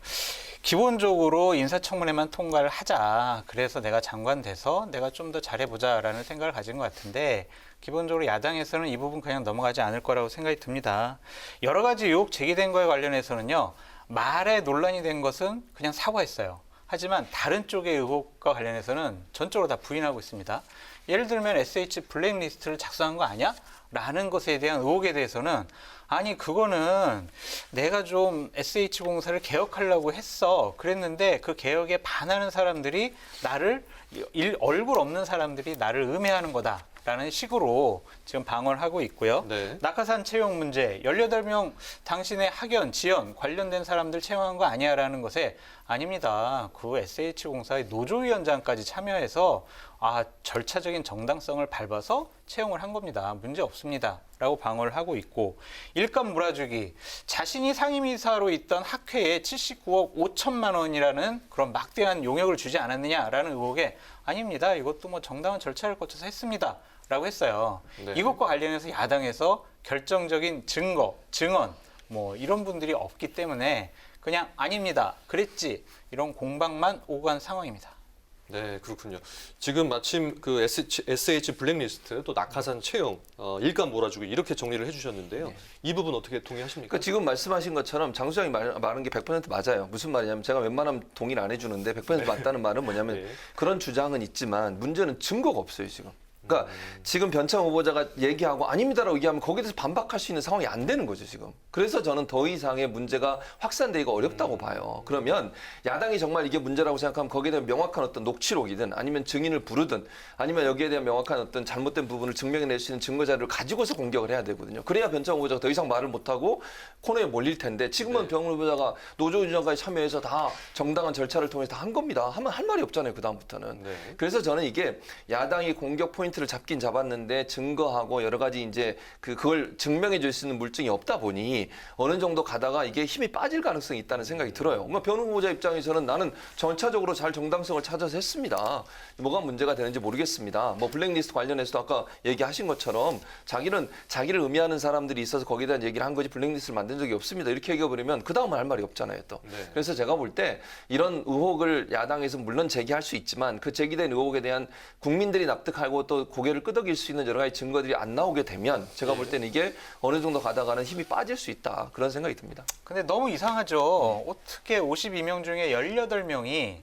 S20: 기본적으로 인사청문회만 통과를 하자. 그래서 내가 장관 돼서 내가 좀 더 잘해보자라는 생각을 가진 것 같은데 기본적으로 야당에서는 이 부분 그냥 넘어가지 않을 거라고 생각이 듭니다. 여러 가지 의혹 제기된 거에 관련해서는요. 말에 논란이 된 것은 그냥 사과했어요. 하지만 다른 쪽의 의혹과 관련해서는 전적으로 다 부인하고 있습니다. 예를 들면 SH 블랙리스트를 작성한 거 아니야? 라는 것에 대한 의혹에 대해서는 아니 그거는 내가 좀 SH공사를 개혁하려고 했어. 그랬는데 그 개혁에 반하는 사람들이 나를 얼굴 없는 사람들이 나를 음해하는 거다라는 식으로 지금 방어를 하고 있고요.
S2: 네.
S20: 낙하산 채용 문제 18명 당신의 학연, 지연 관련된 사람들 채용한 거 아니야라는 것에 아닙니다. 그 SH공사의 노조위원장까지 참여해서 절차적인 정당성을 밟아서 채용을 한 겁니다. 문제 없습니다. 라고 방어를 하고 있고 일감 몰아주기 자신이 상임이사로 있던 학회에 79억 5천만 원이라는 그런 막대한 용역을 주지 않았느냐라는 의혹에 아닙니다. 이것도 뭐 정당한 절차를 거쳐서 했습니다. 라고 했어요.
S2: 네.
S20: 이것과 관련해서 야당에서 결정적인 증거, 증언 뭐 이런 분들이 없기 때문에 그냥 아닙니다. 그랬지. 이런 공방만 오고 간 상황입니다.
S2: 네, 그렇군요. 지금 마침 그 SH 블랙리스트 또 낙하산 채용 일감 몰아주기 이렇게 정리를 해주셨는데요.
S19: 네.
S2: 이 부분 어떻게 동의하십니까?
S19: 그러니까 지금 말씀하신 것처럼 장 소장이 말한 게 100% 맞아요. 무슨 말이냐면 제가 웬만하면 동의를 안 해주는데 100% 맞다는 말은 뭐냐면
S2: 네.
S19: 그런 주장은 있지만 문제는 증거가 없어요 지금. 그러니까 지금 변창 후보자가 얘기하고 아닙니다라고 얘기하면 거기에 대해서 반박할 수 있는 상황이 안 되는 거죠 지금. 그래서 저는 더 이상의 문제가 확산되기가 어렵다고 봐요. 그러면 야당이 정말 이게 문제라고 생각하면 거기에 대한 명확한 어떤 녹취록이든 아니면 증인을 부르든 아니면 여기에 대한 명확한 어떤 잘못된 부분을 증명해낼 수 있는 증거 자료를 가지고서 공격을 해야 되거든요. 그래야 변창 후보자가 더 이상 말을 못하고 코너에 몰릴 텐데 지금은 변 후보자가 노조위원장까지 참여해서 다 정당한 절차를 통해서 다 한 겁니다. 하면 할 말이 없잖아요 그 다음부터는.
S2: 네.
S19: 그래서 저는 이게 야당이 공격 포인트를 잡긴 잡았는데 증거하고 여러 가지 이제 그걸 증명해 줄 수 있는 물증이 없다 보니 어느 정도 가다가 이게 힘이 빠질 가능성이 있다는 생각이 들어요. 뭐 변 후보자 입장에서는 나는 절차적으로 잘 정당성을 찾아서 했습니다. 뭐가 문제가 되는지 모르겠습니다. 뭐 블랙리스트 관련해서도 아까 얘기하신 것처럼 자기는 자기를 의미하는 사람들이 있어서 거기에 대한 얘기를 한 거지 블랙리스트를 만든 적이 없습니다. 이렇게 얘기해버리면 그 다음은 할 말이 없잖아요 또.
S2: 네.
S19: 그래서 제가 볼 때 이런 의혹을 야당에서 물론 제기할 수 있지만 그 제기된 의혹에 대한 국민들이 납득하고 또 고개를 끄덕일 수 있는 여러 가지 증거들이 안 나오게 되면 제가 볼 때는 이게 어느 정도 가다가는 힘이 빠질 수 있다. 그런 생각이 듭니다.
S20: 근데 너무 이상하죠. 어떻게 52명 중에 18명이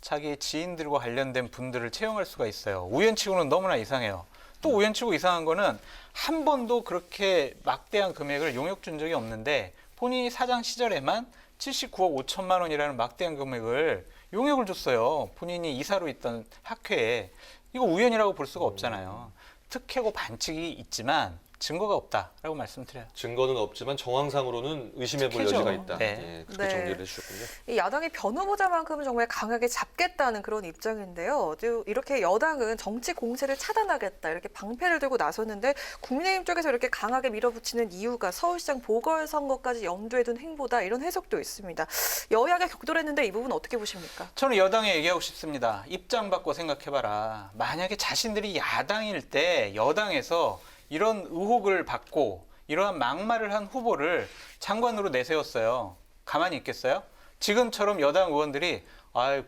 S20: 자기 지인들과 관련된 분들을 채용할 수가 있어요. 우연치고는 너무나 이상해요. 또 우연치고 이상한 거는 한 번도 그렇게 막대한 금액을 용역 준 적이 없는데 본인이 사장 시절에만 79억 5천만 원이라는 막대한 금액을 용역을 줬어요. 본인이 이사로 있던 학회에. 이거 우연이라고 볼 수가 없잖아요. 특혜고 반칙이 있지만 증거가 없다라고 말씀드려요.
S2: 증거는 없지만 정황상으로는 의심해 볼
S20: 특혜죠.
S2: 여지가 있다.
S20: 네.
S2: 예, 그렇게
S1: 네.
S2: 정리를 해주셨군요.
S1: 이 야당이 변 후보자만큼은 정말 강하게 잡겠다는 그런 입장인데요. 또 이렇게 여당은 정치 공세를 차단하겠다 이렇게 방패를 들고 나섰는데 국민의힘 쪽에서 이렇게 강하게 밀어붙이는 이유가 서울시장 보궐선거까지 염두에 둔 행보다 이런 해석도 있습니다. 여야가 격돌했는데 이 부분 어떻게 보십니까?
S20: 저는 여당에 얘기하고 싶습니다. 입장 바꿔 생각해봐라. 만약에 자신들이 야당일 때 여당에서 이런 의혹을 받고 이러한 막말을 한 후보를 장관으로 내세웠어요. 가만히 있겠어요? 지금처럼 여당 의원들이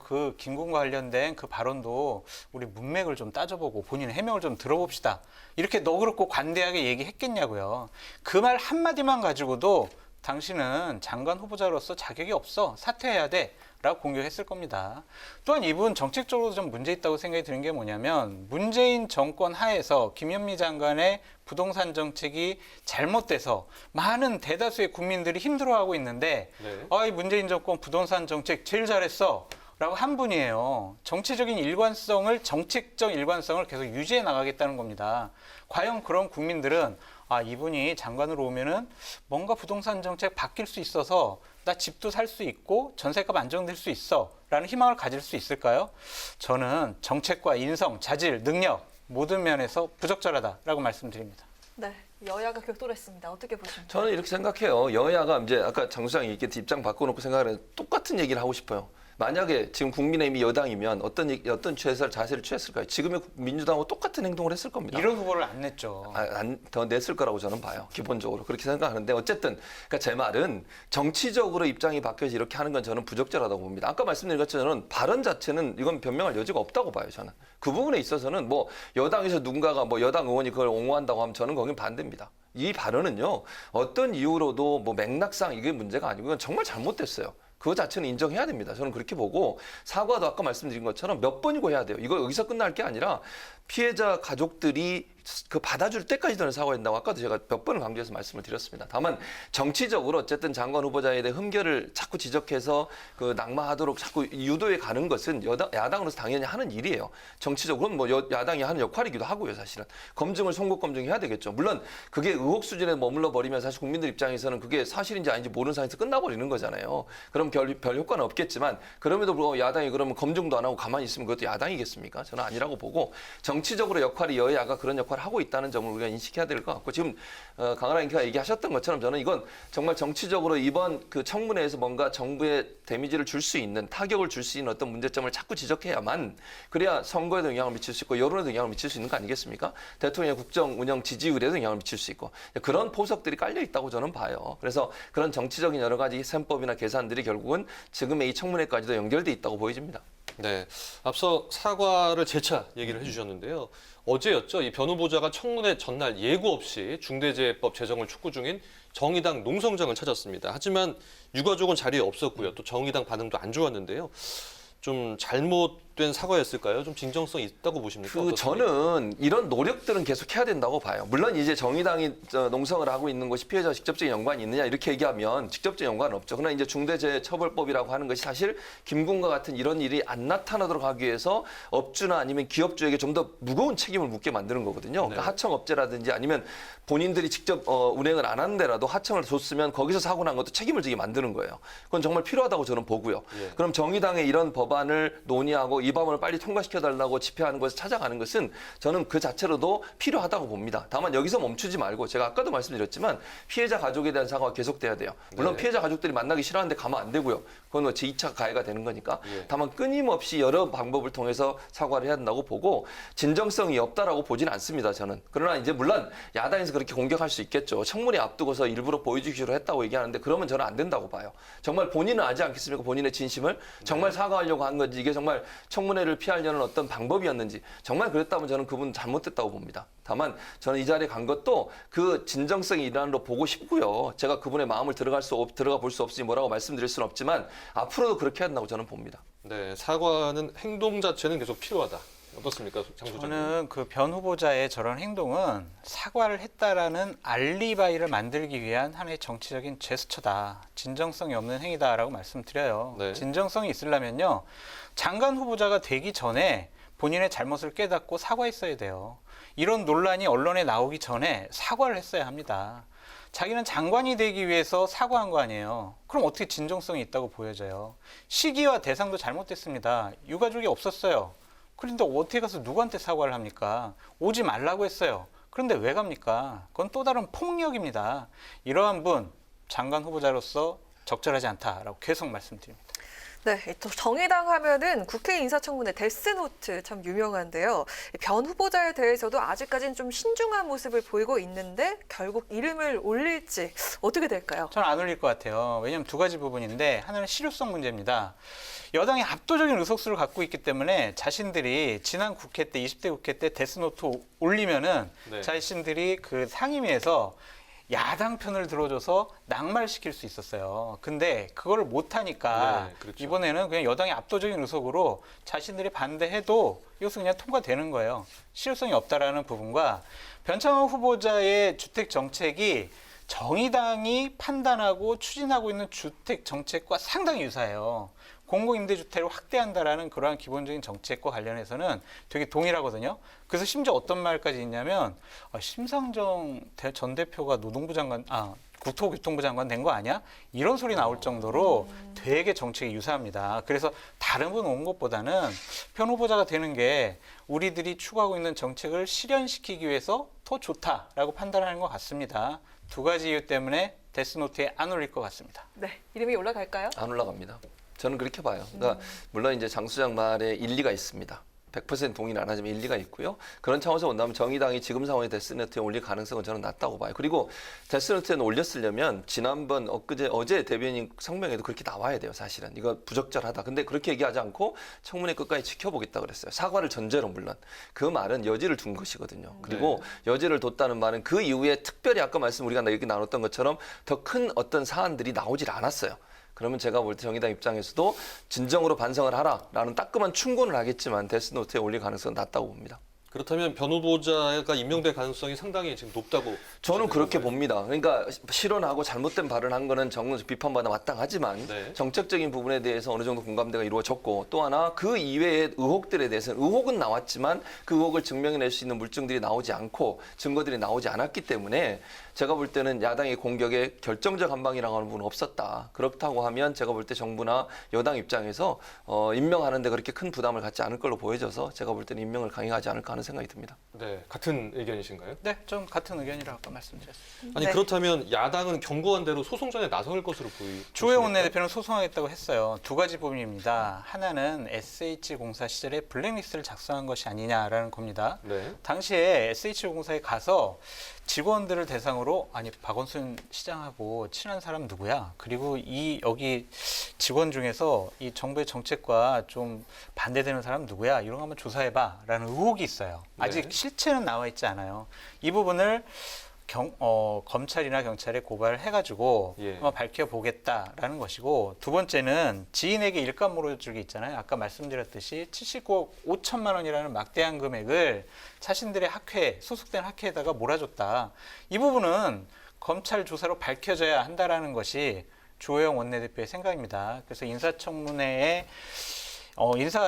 S20: 그 김군과 관련된 그 발언도 우리 문맥을 좀 따져보고 본인의 해명을 좀 들어봅시다. 이렇게 너그럽고 관대하게 얘기했겠냐고요. 그 말 한마디만 가지고도 당신은 장관 후보자로서 자격이 없어. 사퇴해야 돼. 라고 공격했을 겁니다. 또한 이분 정책적으로 좀 문제 있다고 생각이 드는 게 뭐냐면 문재인 정권 하에서 김현미 장관의 부동산 정책이 잘못돼서 많은 대다수의 국민들이 힘들어하고 있는데 이 문재인 정권 부동산 정책 제일 잘했어. 라고 한 분이에요. 정치적 일관성을 계속 유지해 나가겠다는 겁니다. 과연 그런 국민들은 이분이 장관으로 오면은 뭔가 부동산 정책 바뀔 수 있어서 나 집도 살 수 있고 전세값 안정될 수 있어 라는 희망을 가질 수 있을까요? 저는 정책과 인성, 자질, 능력 모든 면에서 부적절하다라고 말씀드립니다.
S1: 네, 여야가 격돌했습니다. 어떻게 보십니까?
S19: 저는 이렇게 생각해요. 여야가 이제 아까 장 소장이 이렇게 입장 바꿔놓고 생각하는 똑같은 얘기를 하고 싶어요. 만약에 지금 국민의힘이 여당이면 어떤 자세를 취했을까요? 지금의 민주당하고 똑같은 행동을 했을 겁니다.
S20: 이런 후보를 안 냈죠.
S19: 더 냈을 거라고 저는 봐요. 기본적으로 그렇게 생각하는데 어쨌든 그러니까 제 말은 정치적으로 입장이 바뀌어서 이렇게 하는 건 저는 부적절하다고 봅니다. 아까 말씀드린 것처럼 저는 발언 자체는 이건 변명할 여지가 없다고 봐요. 저는 그 부분에 있어서는 뭐 여당에서 누군가가 뭐 여당 의원이 그걸 옹호한다고 하면 저는 거긴 반대입니다. 이 발언은요 어떤 이유로도 뭐 맥락상 이게 문제가 아니고 이건 정말 잘못됐어요. 그거 자체는 인정해야 됩니다. 저는 그렇게 보고 사과도 아까 말씀드린 것처럼 몇 번이고 해야 돼요. 이거 여기서 끝날 게 아니라 피해자 가족들이 그 받아줄 때까지 저는 사과한다고 아까도 제가 몇 번을 강조해서 말씀을 드렸습니다. 다만 정치적으로 어쨌든 장관 후보자에 대해 흠결을 자꾸 지적해서 그 낙마하도록 자꾸 유도해 가는 것은 야당으로서 당연히 하는 일이에요. 정치적으로는 뭐 야당이 하는 역할이기도 하고요. 사실은 검증을 송곳 검증해야 되겠죠. 물론 그게 의혹 수준에 머물러 버리면 사실 국민들 입장에서는 그게 사실인지 아닌지 모르는 상황에서 끝나버리는 거잖아요. 그럼 별 효과는 없겠지만 그럼에도 불구하고 야당이 그러면 검증도 안 하고 가만히 있으면 그것도 야당이겠습니까? 저는 아니라고 보고 정치적으로 역할이 여야가 그런 역할을 하고 있다는 점을 우리가 인식해야 될 것 같고 지금 강하라 인기가 얘기하셨던 것처럼 저는 이건 정말 정치적으로 이번 그 청문회에서 뭔가 정부에 데미지를 줄 수 있는 타격을 줄 수 있는 어떤 문제점을 자꾸 지적해야만 그래야 선거에도 영향을 미칠 수 있고 여론에도 영향을 미칠 수 있는 거 아니겠습니까? 대통령의 국정 운영 지지율에도 영향을 미칠 수 있고 그런 포석들이 깔려 있다고 저는 봐요. 그래서 그런 정치적인 여러 가지 셈법이나 계산들이 결국은 지금의 이 청문회까지도 연결돼 있다고 보여집니다.
S2: 네, 앞서 사과를 재차 얘기를 해주셨는데요. 어제였죠. 이 변 후보자가 청문회 전날 예고 없이 중대재해법 제정을 촉구 중인 정의당 농성장을 찾았습니다. 하지만 유가족은 자리에 없었고요. 또 정의당 반응도 안 좋았는데요. 좀 잘못된 사과였을까요? 좀 진정성이 있다고 보십니까?
S19: 저는 이런 노력들은 계속 해야 된다고 봐요. 물론 이제 정의당이 농성을 하고 있는 것이 피해자와 직접적인 연관이 있느냐 이렇게 얘기하면 직접적인 연관은 없죠. 그러나 이제 중대재해처벌법이라고 하는 것이 사실 김군과 같은 이런 일이 안 나타나도록 하기 위해서 업주나 아니면 기업주에게 좀 더 무거운 책임을 묻게 만드는 거거든요. 그러니까 하청업체라든지 아니면 본인들이 직접 운행을 안 하는데라도 하청을 줬으면 거기서 사고 난 것도 책임을 지게 만드는 거예요. 그건 정말 필요하다고 저는 보고요. 그럼 정의당의 이런 법안을 논의하고 이 법안을 빨리 통과시켜달라고 집회하는 것을 찾아가는 것은 저는 그 자체로도 필요하다고 봅니다. 다만 여기서 멈추지 말고 제가 아까도 말씀드렸지만 피해자 가족에 대한 사과가 계속돼야 돼요. 물론 피해자 가족들이 만나기 싫어하는데 가면 안 되고요. 그건 뭐 제2차 가해가 되는 거니까. 다만 끊임없이 여러 방법을 통해서 사과를 해야 한다고 보고 진정성이 없다라고 보지는 않습니다. 저는. 그러나 이제 물론 야당에서 그렇게 공격할 수 있겠죠. 청문회 앞두고서 일부러 보여주기로 했다고 얘기하는데 그러면 저는 안 된다고 봐요. 정말 본인은 아지 않겠습니까? 본인의 진심을 정말 사과하려고 한 건지 이게 정말 청문회를 피하려는 어떤 방법이었는지 정말 그랬다면 저는 그분 잘못됐다고 봅니다. 다만 저는 이 자리에 간 것도 그 진정성이 일환으로 보고 싶고요. 제가 그분의 마음을 들어가 볼 수 없으니 뭐라고 말씀드릴 수는 없지만 앞으로도 그렇게 해야 된다고 저는 봅니다.
S2: 네, 사과는 행동 자체는 계속 필요하다. 어떻습니까, 장 소장님?
S20: 저는 그 변 후보자의 저런 행동은 사과를 했다라는 알리바이를 만들기 위한 하나의 정치적인 제스처다. 진정성이 없는 행위다라고 말씀드려요. 진정성이 있으려면요. 장관 후보자가 되기 전에 본인의 잘못을 깨닫고 사과했어야 돼요. 이런 논란이 언론에 나오기 전에 사과를 했어야 합니다. 자기는 장관이 되기 위해서 사과한 거 아니에요. 그럼 어떻게 진정성이 있다고 보여져요? 시기와 대상도 잘못됐습니다. 유가족이 없었어요. 그런데 어떻게 가서 누구한테 사과를 합니까? 오지 말라고 했어요. 그런데 왜 갑니까? 그건 또 다른 폭력입니다. 이러한 분, 장관 후보자로서 적절하지 않다라고 계속 말씀드립니다.
S1: 네, 또 정의당 하면은 국회 인사청문회 데스노트 참 유명한데요. 변 후보자에 대해서도 아직까지는 좀 신중한 모습을 보이고 있는데 결국 이름을 올릴지 어떻게 될까요?
S20: 저는 안 올릴 것 같아요. 왜냐하면 두 가지 부분인데 하나는 실효성 문제입니다. 여당이 압도적인 의석수를 갖고 있기 때문에 자신들이 지난 국회 때 20대 국회 때 데스노트 올리면은 자신들이 그 상임위에서 야당 편을 들어줘서 낙마시킬 수 있었어요. 근데 그거를 못하니까 이번에는 그냥 여당의 압도적인 의석으로 자신들이 반대해도 이것은 그냥 통과되는 거예요. 실효성이 없다라는 부분과 변창흠 후보자의 주택 정책이 정의당이 판단하고 추진하고 있는 주택 정책과 상당히 유사해요. 공공임대주택을 확대한다라는 그러한 기본적인 정책과 관련해서는 되게 동일하거든요. 그래서 심지어 어떤 말까지 있냐면 심상정 전 대표가 국토교통부 장관 된 거 아니야? 이런 소리 나올 정도로 되게 정책이 유사합니다. 그래서 다른 분 온 것보다는 편 후보자가 되는 게 우리들이 추구하고 있는 정책을 실현시키기 위해서 더 좋다라고 판단하는 것 같습니다. 두 가지 이유 때문에 데스노트에 안 올릴 것 같습니다.
S1: 네, 이름이 올라갈까요?
S19: 안 올라갑니다. 저는 그렇게 봐요. 그러니까 물론 이제 장 수장 말에 일리가 있습니다. 100% 동의는 안 하지만 일리가 있고요. 그런 차원에서 본다면 정의당이 지금 상황에 데스노트에 올릴 가능성은 저는 낮다고 봐요. 그리고 데스노트에는 올렸으려면 지난번 어제 대변인 성명에도 그렇게 나와야 돼요. 사실은 이거 부적절하다. 근데 그렇게 얘기하지 않고 청문회 끝까지 지켜보겠다 그랬어요. 사과를 전제로 물론. 그 말은 여지를 둔 것이거든요. 그리고 여지를 뒀다는 말은 그 이후에 특별히 아까 우리가 얘기 나눴던 것처럼 더 큰 어떤 사안들이 나오질 않았어요. 그러면 제가 볼 때 정의당 입장에서도 진정으로 반성을 하라라는 따끔한 충고는 하겠지만 데스노트에 올릴 가능성은 낮다고 봅니다.
S2: 그렇다면 변 후보자가 임명될 가능성이 상당히 지금 높다고
S19: 저는 그렇게 봅니다. 그러니까 실언하고 잘못된 발언한 거는 정론 비판받아 마땅하지만 정책적인 부분에 대해서 어느 정도 공감대가 이루어졌고 또 하나 그 이외의 의혹들에 대해서는 의혹은 나왔지만 그 의혹을 증명해낼 수 있는 물증들이 나오지 않고 증거들이 나오지 않았기 때문에 제가 볼 때는 야당의 공격에 결정적 한 방이라고 하는 부분은 없었다. 그렇다고 하면 제가 볼 때 정부나 여당 입장에서 임명하는 데 그렇게 큰 부담을 갖지 않을 걸로 보여져서 제가 볼 때는 임명을 강행하지 않을까 하는 생각이 듭니다.
S2: 네, 같은 의견이신가요?
S20: 네, 좀 같은 의견이라고 아까 말씀드렸습니다.
S2: 아니 그렇다면 야당은 경고한 대로 소송전에 나설 것으로 보이십니까?
S20: 주호영 원내대표는 소송하겠다고 했어요. 두 가지 부분입니다. 하나는 SH공사 시절에 블랙리스트를 작성한 것이 아니냐라는 겁니다. 당시에 SH공사에 가서 직원들을 대상으로 아니 박원순 시장하고 친한 사람 누구야? 그리고 여기 직원 중에서 이 정부의 정책과 좀 반대되는 사람 누구야? 이런 거 한번 조사해봐라는 의혹이 있어요. 아직 실체는 나와 있지 않아요. 이 부분을 검찰이나 경찰에 고발을 해가지고 한번 밝혀보겠다라는 것이고, 두 번째는 지인에게 일감 몰아주기 있잖아요. 아까 말씀드렸듯이 79억 5천만 원이라는 막대한 금액을 자신들의 학회, 소속된 학회에다가 몰아줬다. 이 부분은 검찰 조사로 밝혀져야 한다라는 것이 주호영 원내대표의 생각입니다. 그래서 인사청문회에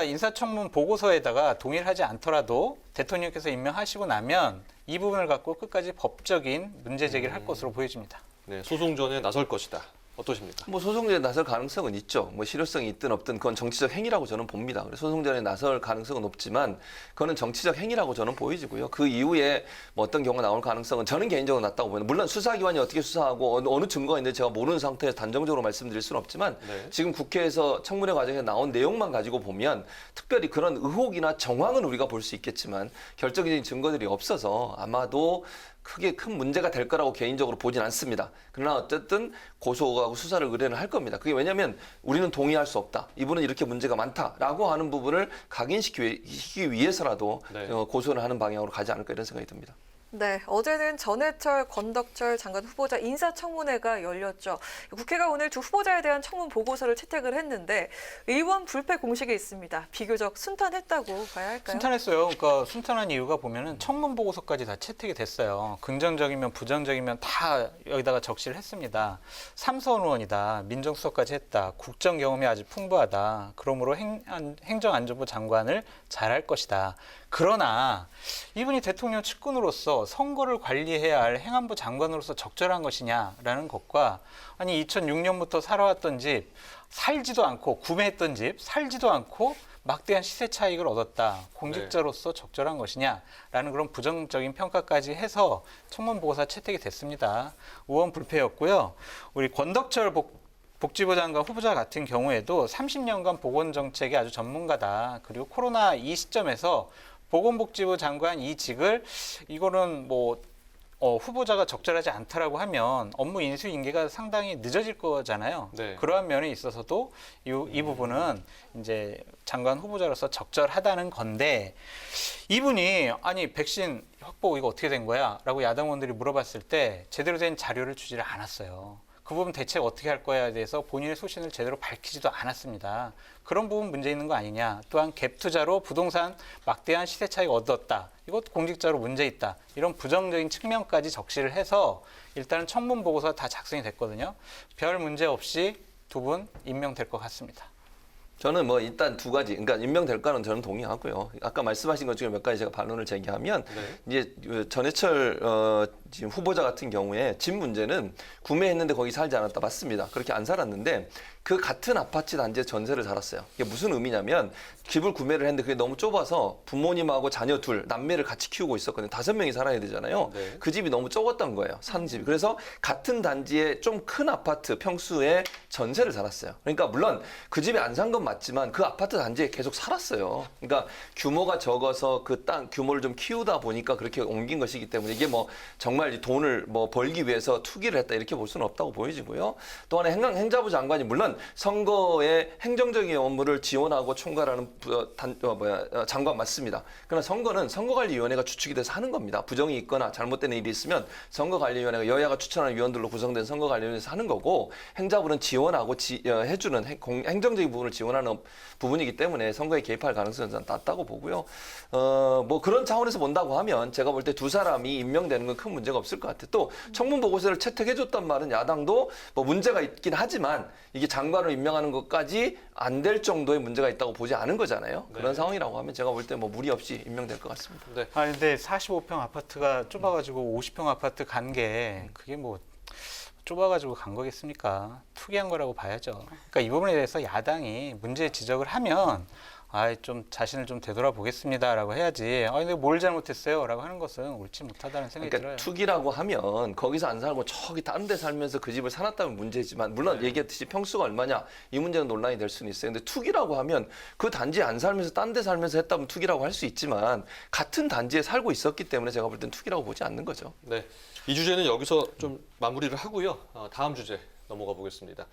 S20: 인사청문 보고서에다가 동의를 하지 않더라도 대통령께서 임명하시고 나면 이 부분을 갖고 끝까지 법적인 문제 제기를 할 것으로 보여집니다.
S2: 네, 소송전에 나설 것이다. 어떠십니까?
S19: 소송전에 나설 가능성은 있죠. 실효성이 있든 없든 그건 정치적 행위라고 저는 봅니다. 그래서 소송전에 나설 가능성은 높지만 그거는 정치적 행위라고 저는 보여지고요. 그 이후에 어떤 경우가 나올 가능성은 저는 개인적으로 낮다고 봅니다. 물론 수사기관이 어떻게 수사하고 어느 증거가 있는지 제가 모르는 상태에서 단정적으로 말씀드릴 수는 없지만 지금 국회에서 청문회 과정에 나온 내용만 가지고 보면 특별히 그런 의혹이나 정황은 우리가 볼 수 있겠지만 결정적인 증거들이 없어서 아마도 크게 큰 문제가 될 거라고 개인적으로 보진 않습니다. 그러나 어쨌든 고소하고 수사를 의뢰는 할 겁니다. 그게 왜냐하면 우리는 동의할 수 없다. 이분은 이렇게 문제가 많다라고 하는 부분을 각인시키기 위해서라도 고소를 하는 방향으로 가지 않을까 이런 생각이 듭니다.
S1: 네, 어제는 전해철, 권덕철 장관 후보자 인사청문회가 열렸죠. 국회가 오늘 두 후보자에 대한 청문 보고서를 채택을 했는데 의원 불패 공식이 있습니다. 비교적 순탄했다고 봐야 할까요?
S20: 순탄했어요. 그러니까 순탄한 이유가 보면은 청문 보고서까지 다 채택이 됐어요. 긍정적이면 부정적이면 다 여기다가 적시를 했습니다. 삼선 의원이다. 민정수석까지 했다. 국정 경험이 아주 풍부하다. 그러므로 행정안전부 장관을 잘할 것이다. 그러나 이분이 대통령 측근으로서 선거를 관리해야 할 행안부 장관으로서 적절한 것이냐라는 것과 아니 2006년부터 살아왔던 집, 살지도 않고 구매했던 집, 살지도 않고 막대한 시세 차익을 얻었다. 공직자로서 적절한 것이냐라는 그런 부정적인 평가까지 해서 청문 보고서 채택이 됐습니다. 의원 불패였고요. 우리 권덕철 복지부 장관 후보자 같은 경우에도 30년간 보건정책에 아주 전문가다. 그리고 코로나 이 시점에서 보건복지부 장관 이직을 이거는 후보자가 적절하지 않다라고 하면 업무 인수인계가 상당히 늦어질 거잖아요. 그러한 면에 있어서도 이 부분은 이제 장관 후보자로서 적절하다는 건데 이분이 아니 백신 확보 이거 어떻게 된 거야? 라고 야당 의원들이 물어봤을 때 제대로 된 자료를 주지를 않았어요. 그 부분 대책 어떻게 할 거야에 대해서 본인의 소신을 제대로 밝히지도 않았습니다. 그런 부분 문제 있는 거 아니냐. 또한 갭 투자로 부동산 막대한 시세 차익 얻었다. 이것 공직자로 문제 있다. 이런 부정적인 측면까지 적시를 해서 일단은 청문 보고서 다 작성이 됐거든요. 별 문제 없이 두 분 임명될 것 같습니다.
S19: 저는 일단 두 가지, 그러니까 임명될 거는 저는 동의하고요. 아까 말씀하신 것 중에 몇 가지 제가 반론을 제기하면 이제 전해철 지금 후보자 같은 경우에 집 문제는 구매했는데 거기 살지 않았다. 맞습니다. 그렇게 안 살았는데 그 같은 아파트 단지에 전세를 살았어요. 이게 무슨 의미냐면 집을 구매를 했는데 그게 너무 좁아서 부모님하고 자녀 둘, 남매를 같이 키우고 있었거든요. 5명이 살아야 되잖아요.
S2: 네.
S19: 그 집이 너무 적었던 거예요. 산 집이. 그래서 같은 단지에 좀 큰 아파트 평수에 전세를 살았어요. 그러니까 물론 그 집에 안 산 건 맞지만 그 아파트 단지에 계속 살았어요. 그러니까 규모가 적어서 그 땅 규모를 좀 키우다 보니까 그렇게 옮긴 것이기 때문에 이게 뭐 정말 이 돈을 뭐 벌기 위해서 투기를 했다 이렇게 볼 수는 없다고 보여지고요. 또 하나 행자부 장관이 물론 선거의 행정적인 업무를 지원하고 총괄하는 장관 맞습니다. 그러나 선거는 선거관리위원회가 주축이 돼서 하는 겁니다. 부정이 있거나 잘못된 일이 있으면 선거관리위원회가 여야가 추천하는 위원들로 구성된 선거관리위원회에서 하는 거고 행자부는 지원하고 해주는 행정적인 부분을 지원하는 부분이기 때문에 선거에 개입할 가능성은 저는 낮다고 보고요. 뭐 그런 차원에서 본다고 하면 제가 볼 때 두 사람이 임명되는 건 큰 문제가 없을 것 같아요. 또 청문 보고서를 채택해줬단 말은 야당도 뭐 문제가 있긴 하지만 이게 장관을 임명하는 것까지 안 될 정도의 문제가 있다고 보지 않은 거잖아요. 그런 상황이라고 하면 제가 볼 때 뭐 무리 없이 임명될 것 같습니다.
S2: 네.
S20: 아 근데 45평 아파트가 좁아가지고 50평 아파트 간 게 그게 뭐 좁아가지고 간 거겠습니까? 투기한 거라고 봐야죠. 그러니까 이 부분에 대해서 야당이 문제 지적을 하면 좀 자신을 좀 되돌아보겠습니다라고 해야지. 근데 뭘 잘못했어요라고 하는 것은 옳지 못하다는 생각이 들어요.
S19: 투기라고 하면 거기서 안 살고 저기 다른 데 살면서 그 집을 사놨다면 문제지만 물론 얘기했듯이 평수가 얼마냐 이 문제는 논란이 될 수는 있어요. 근데 투기라고 하면 그 단지에 안 살면서 딴 데 살면서 했다면 투기라고 할 수 있지만 같은 단지에 살고 있었기 때문에 제가 볼 땐 투기라고 보지 않는 거죠.
S2: 네. 이 주제는 여기서 좀 마무리를 하고요. 다음 주제 넘어가 보겠습니다.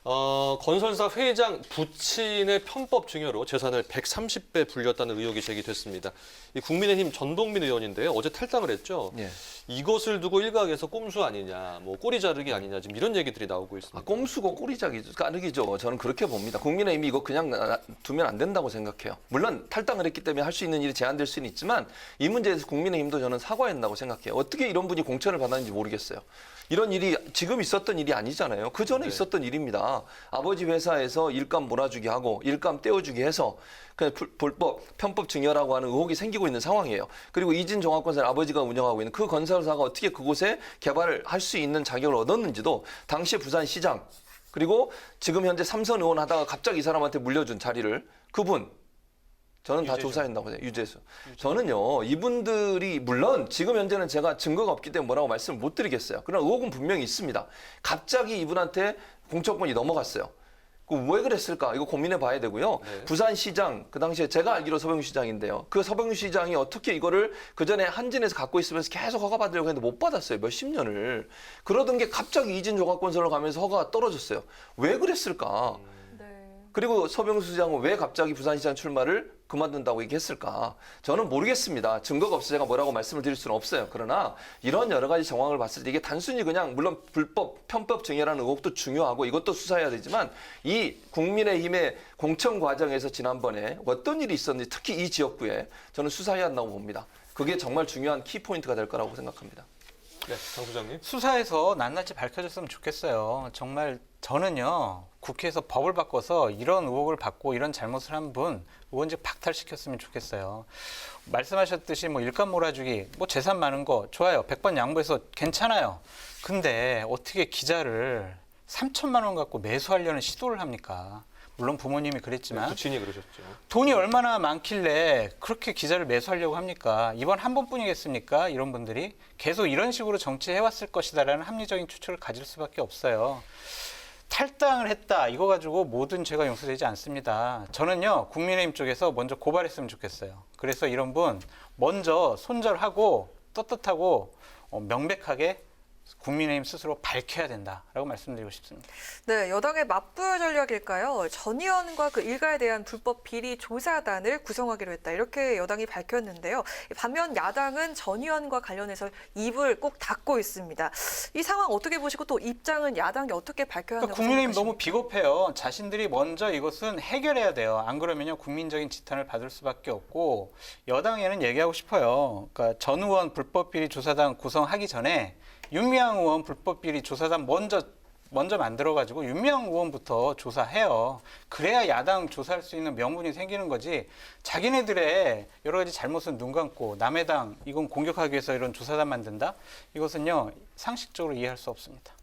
S2: 건설사 회장 부친의 편법 증여로 재산을 130배 불렸다는 의혹이 제기됐습니다. 이 국민의힘 전동민 의원인데요. 어제 탈당을 했죠.
S19: 예.
S2: 이것을 두고 일각에서 꼼수 아니냐, 뭐 꼬리 자르기 아니냐 지금 이런 얘기들이 나오고 있습니다.
S19: 꼼수고 꼬리 자르기죠. 저는 그렇게 봅니다. 국민의힘이 이거 그냥 두면 안 된다고 생각해요. 물론 탈당을 했기 때문에 할 수 있는 일이 제한될 수는 있지만 이 문제에 대해서 국민의힘도 저는 사과했다고 생각해요. 어떻게 이런 분이 공천을 받았는지 모르겠어요. 이런 일이 지금 있었던 일이 아니잖아요. 그 전에 있었던 일입니다. 아버지 회사에서 일감 몰아주기 하고 일감 떼어주기 해서 그냥 불법, 편법 증여라고 하는 의혹이 생기고 있는 상황이에요. 그리고 이진 종합건설 아버지가 운영하고 있는 그 건설사가 어떻게 그곳에 개발을 할 수 있는 자격을 얻었는지도 당시에 부산시장 그리고 지금 현재 삼선 의원 하다가 갑자기 이 사람한테 물려준 자리를 그분 저는 다 조사한다고 해요. 유재수. 저는요, 이분들이 물론 지금 현재는 제가 증거가 없기 때문에 뭐라고 말씀을 못 드리겠어요. 그러나 의혹은 분명히 있습니다. 갑자기 이분한테 공천권이 넘어갔어요. 왜 그랬을까? 이거 고민해 봐야 되고요.
S2: 네.
S19: 부산시장, 그 당시에 제가 알기로 서병유시장인데요. 그 서병유시장이 어떻게 이거를 그 전에 한진에서 갖고 있으면서 계속 허가 받으려고 했는데 못 받았어요. 몇십 년을. 그러던 게 갑자기 이진종합건설로 가면서 허가가 떨어졌어요. 왜 그랬을까? 그리고 서병수 시장은 왜 갑자기 부산시장 출마를 그만둔다고 얘기했을까? 저는 모르겠습니다. 증거가 없어서 제가 뭐라고 말씀을 드릴 수는 없어요. 그러나 이런 여러 가지 정황을 봤을 때 이게 단순히 그냥 물론 불법, 편법 증여라는 의혹도 중요하고 이것도 수사해야 되지만 이 국민의힘의 공천 과정에서 지난번에 어떤 일이 있었는지 특히 이 지역구에 저는 수사해야 한다고 봅니다. 그게 정말 중요한 키포인트가 될 거라고 생각합니다.
S2: 네, 장 소장님.
S20: 수사에서 낱낱이 밝혀졌으면 좋겠어요. 정말 저는요. 국회에서 법을 바꿔서 이런 의혹을 받고 이런 잘못을 한 분 의원직 박탈시켰으면 좋겠어요. 말씀하셨듯이 뭐 일감 몰아주기, 뭐 재산 많은 거 좋아요. 100번 양보해서 괜찮아요. 근데 어떻게 기자를 3천만 원 갖고 매수하려는 시도를 합니까? 물론 부모님이 그랬지만
S2: 부친이 그러셨죠.
S20: 돈이 얼마나 많길래 그렇게 기자를 매수하려고 합니까? 이번 한 번뿐이겠습니까? 이런 분들이 계속 이런 식으로 정치해왔을 것이다라는 합리적인 추측을 가질 수밖에 없어요. 탈당을 했다. 이거 가지고 모든 죄가 용서되지 않습니다. 저는요. 국민의힘 쪽에서 먼저 고발했으면 좋겠어요. 그래서 이런 분 먼저 손절하고 떳떳하고 명백하게 국민의힘 스스로 밝혀야 된다라고 말씀드리고 싶습니다.
S1: 네, 여당의 맞불 전략일까요? 전 의원과 그 일가에 대한 불법 비리 조사단을 구성하기로 했다. 이렇게 여당이 밝혔는데요. 반면 야당은 전 의원과 관련해서 입을 꼭 닫고 있습니다. 이 상황 어떻게 보시고 또 입장은 야당이 어떻게 밝혀야 한다고
S20: 국민의힘
S1: 생각하십니까?
S20: 너무 비겁해요. 자신들이 먼저 이것은 해결해야 돼요. 안 그러면요 국민적인 지탄을 받을 수밖에 없고 여당에는 얘기하고 싶어요. 그러니까 전 의원 불법 비리 조사단 구성하기 전에 윤미향 의원 불법 비리 조사단 먼저 먼저 만들어가지고 윤미향 의원부터 조사해요. 그래야 야당 조사할 수 있는 명분이 생기는 거지. 자기네들의 여러 가지 잘못은 눈 감고 남의 당 이건 공격하기 위해서 이런 조사단 만든다? 이것은요 상식적으로 이해할 수 없습니다.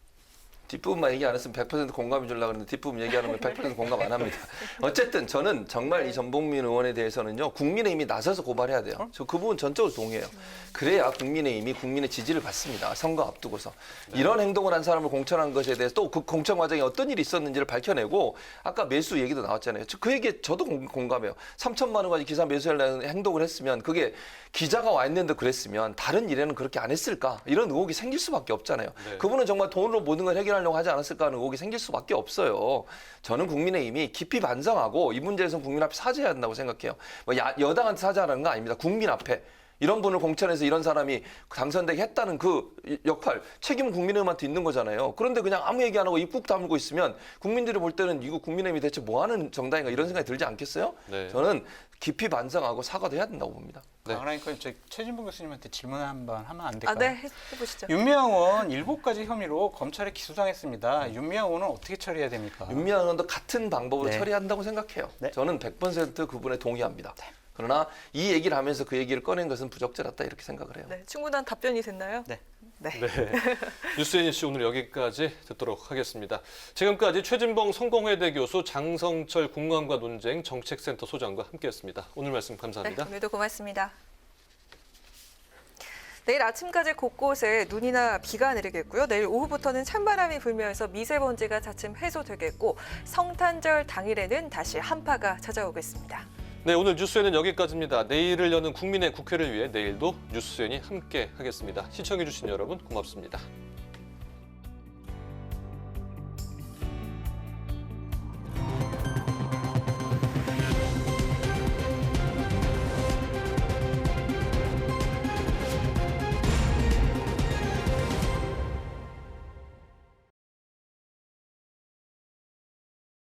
S19: 뒷부분만 얘기 안 했으면 100% 공감해 주려고 했는데 뒷부분 얘기하는 건 100% 공감 안 합니다. 어쨌든 저는 정말 이 전봉민 의원에 대해서는요. 국민의힘이 나서서 고발해야 돼요. 저 그 부분 전적으로 동의해요. 그래야 국민의힘이 국민의 지지를 받습니다. 선거 앞두고서. 이런 행동을 한 사람을 공천한 것에 대해서 또 그 공천 과정에 어떤 일이 있었는지를 밝혀내고 아까 매수 얘기도 나왔잖아요. 그 얘기에 저도 공감해요. 3천만 원 가지고 기사 매수하려는 행동을 했으면 그게 기자가 와 있는데 그랬으면 다른 일에는 그렇게 안 했을까? 이런 의혹이 생길 수밖에 없잖아요.
S2: 네.
S19: 그분은 정말 돈으로 모든 걸 해결하려고 하지 않았을까 하는 의혹이 생길 수밖에 없어요. 저는 국민의힘이 깊이 반성하고 이 문제에서는 국민 앞에 사죄해야 한다고 생각해요. 뭐 여당한테 사죄하라는 건 아닙니다. 국민 앞에. 이런 분을 공천해서 이런 사람이 당선되게 했다는 그 역할, 책임은 국민의힘한테 있는 거잖아요. 그런데 그냥 아무 얘기 안 하고 입국 다물고 있으면 국민들이 볼 때는 이거 국민의힘이 대체 뭐 하는 정당인가 이런 생각이 들지 않겠어요?
S2: 네.
S19: 저는 깊이 반성하고 사과도 해야 된다고 봅니다.
S20: 그러니까 저 최진봉 교수님한테 질문 한번 하면 안 될까요?
S1: 네, 해보시죠.
S20: 윤미향 의원 7가지 혐의로 검찰에 기소당했습니다. 윤미향 의원은 어떻게 처리해야 됩니까?
S19: 윤미향 의원도 같은 방법으로
S20: 네.
S19: 처리한다고 생각해요.
S20: 네.
S19: 저는 100% 그분에 동의합니다. 그러나 이 얘기를 하면서 그 얘기를 꺼낸 것은 부적절했다 이렇게 생각을 해요.
S1: 네, 충분한 답변이 됐나요?
S20: 네.
S1: 네.
S2: 뉴스NC 오늘 여기까지 듣도록 하겠습니다. 지금까지 최진봉 성공회대 교수, 장성철 공감과 논쟁 정책센터 소장과 함께했습니다. 오늘 말씀 감사합니다.
S1: 네, 오늘도 고맙습니다. 내일 아침까지 곳곳에 눈이나 비가 내리겠고요. 내일 오후부터는 찬바람이 불면서 미세먼지가 차츰 해소되겠고 성탄절 당일에는 다시 한파가 찾아오겠습니다.
S2: 네, 오늘 뉴스N은 여기까지입니다. 내일을 여는 국민의 국회를 위해 내일도 뉴스N이 함께 하겠습니다. 시청해주신 여러분 고맙습니다.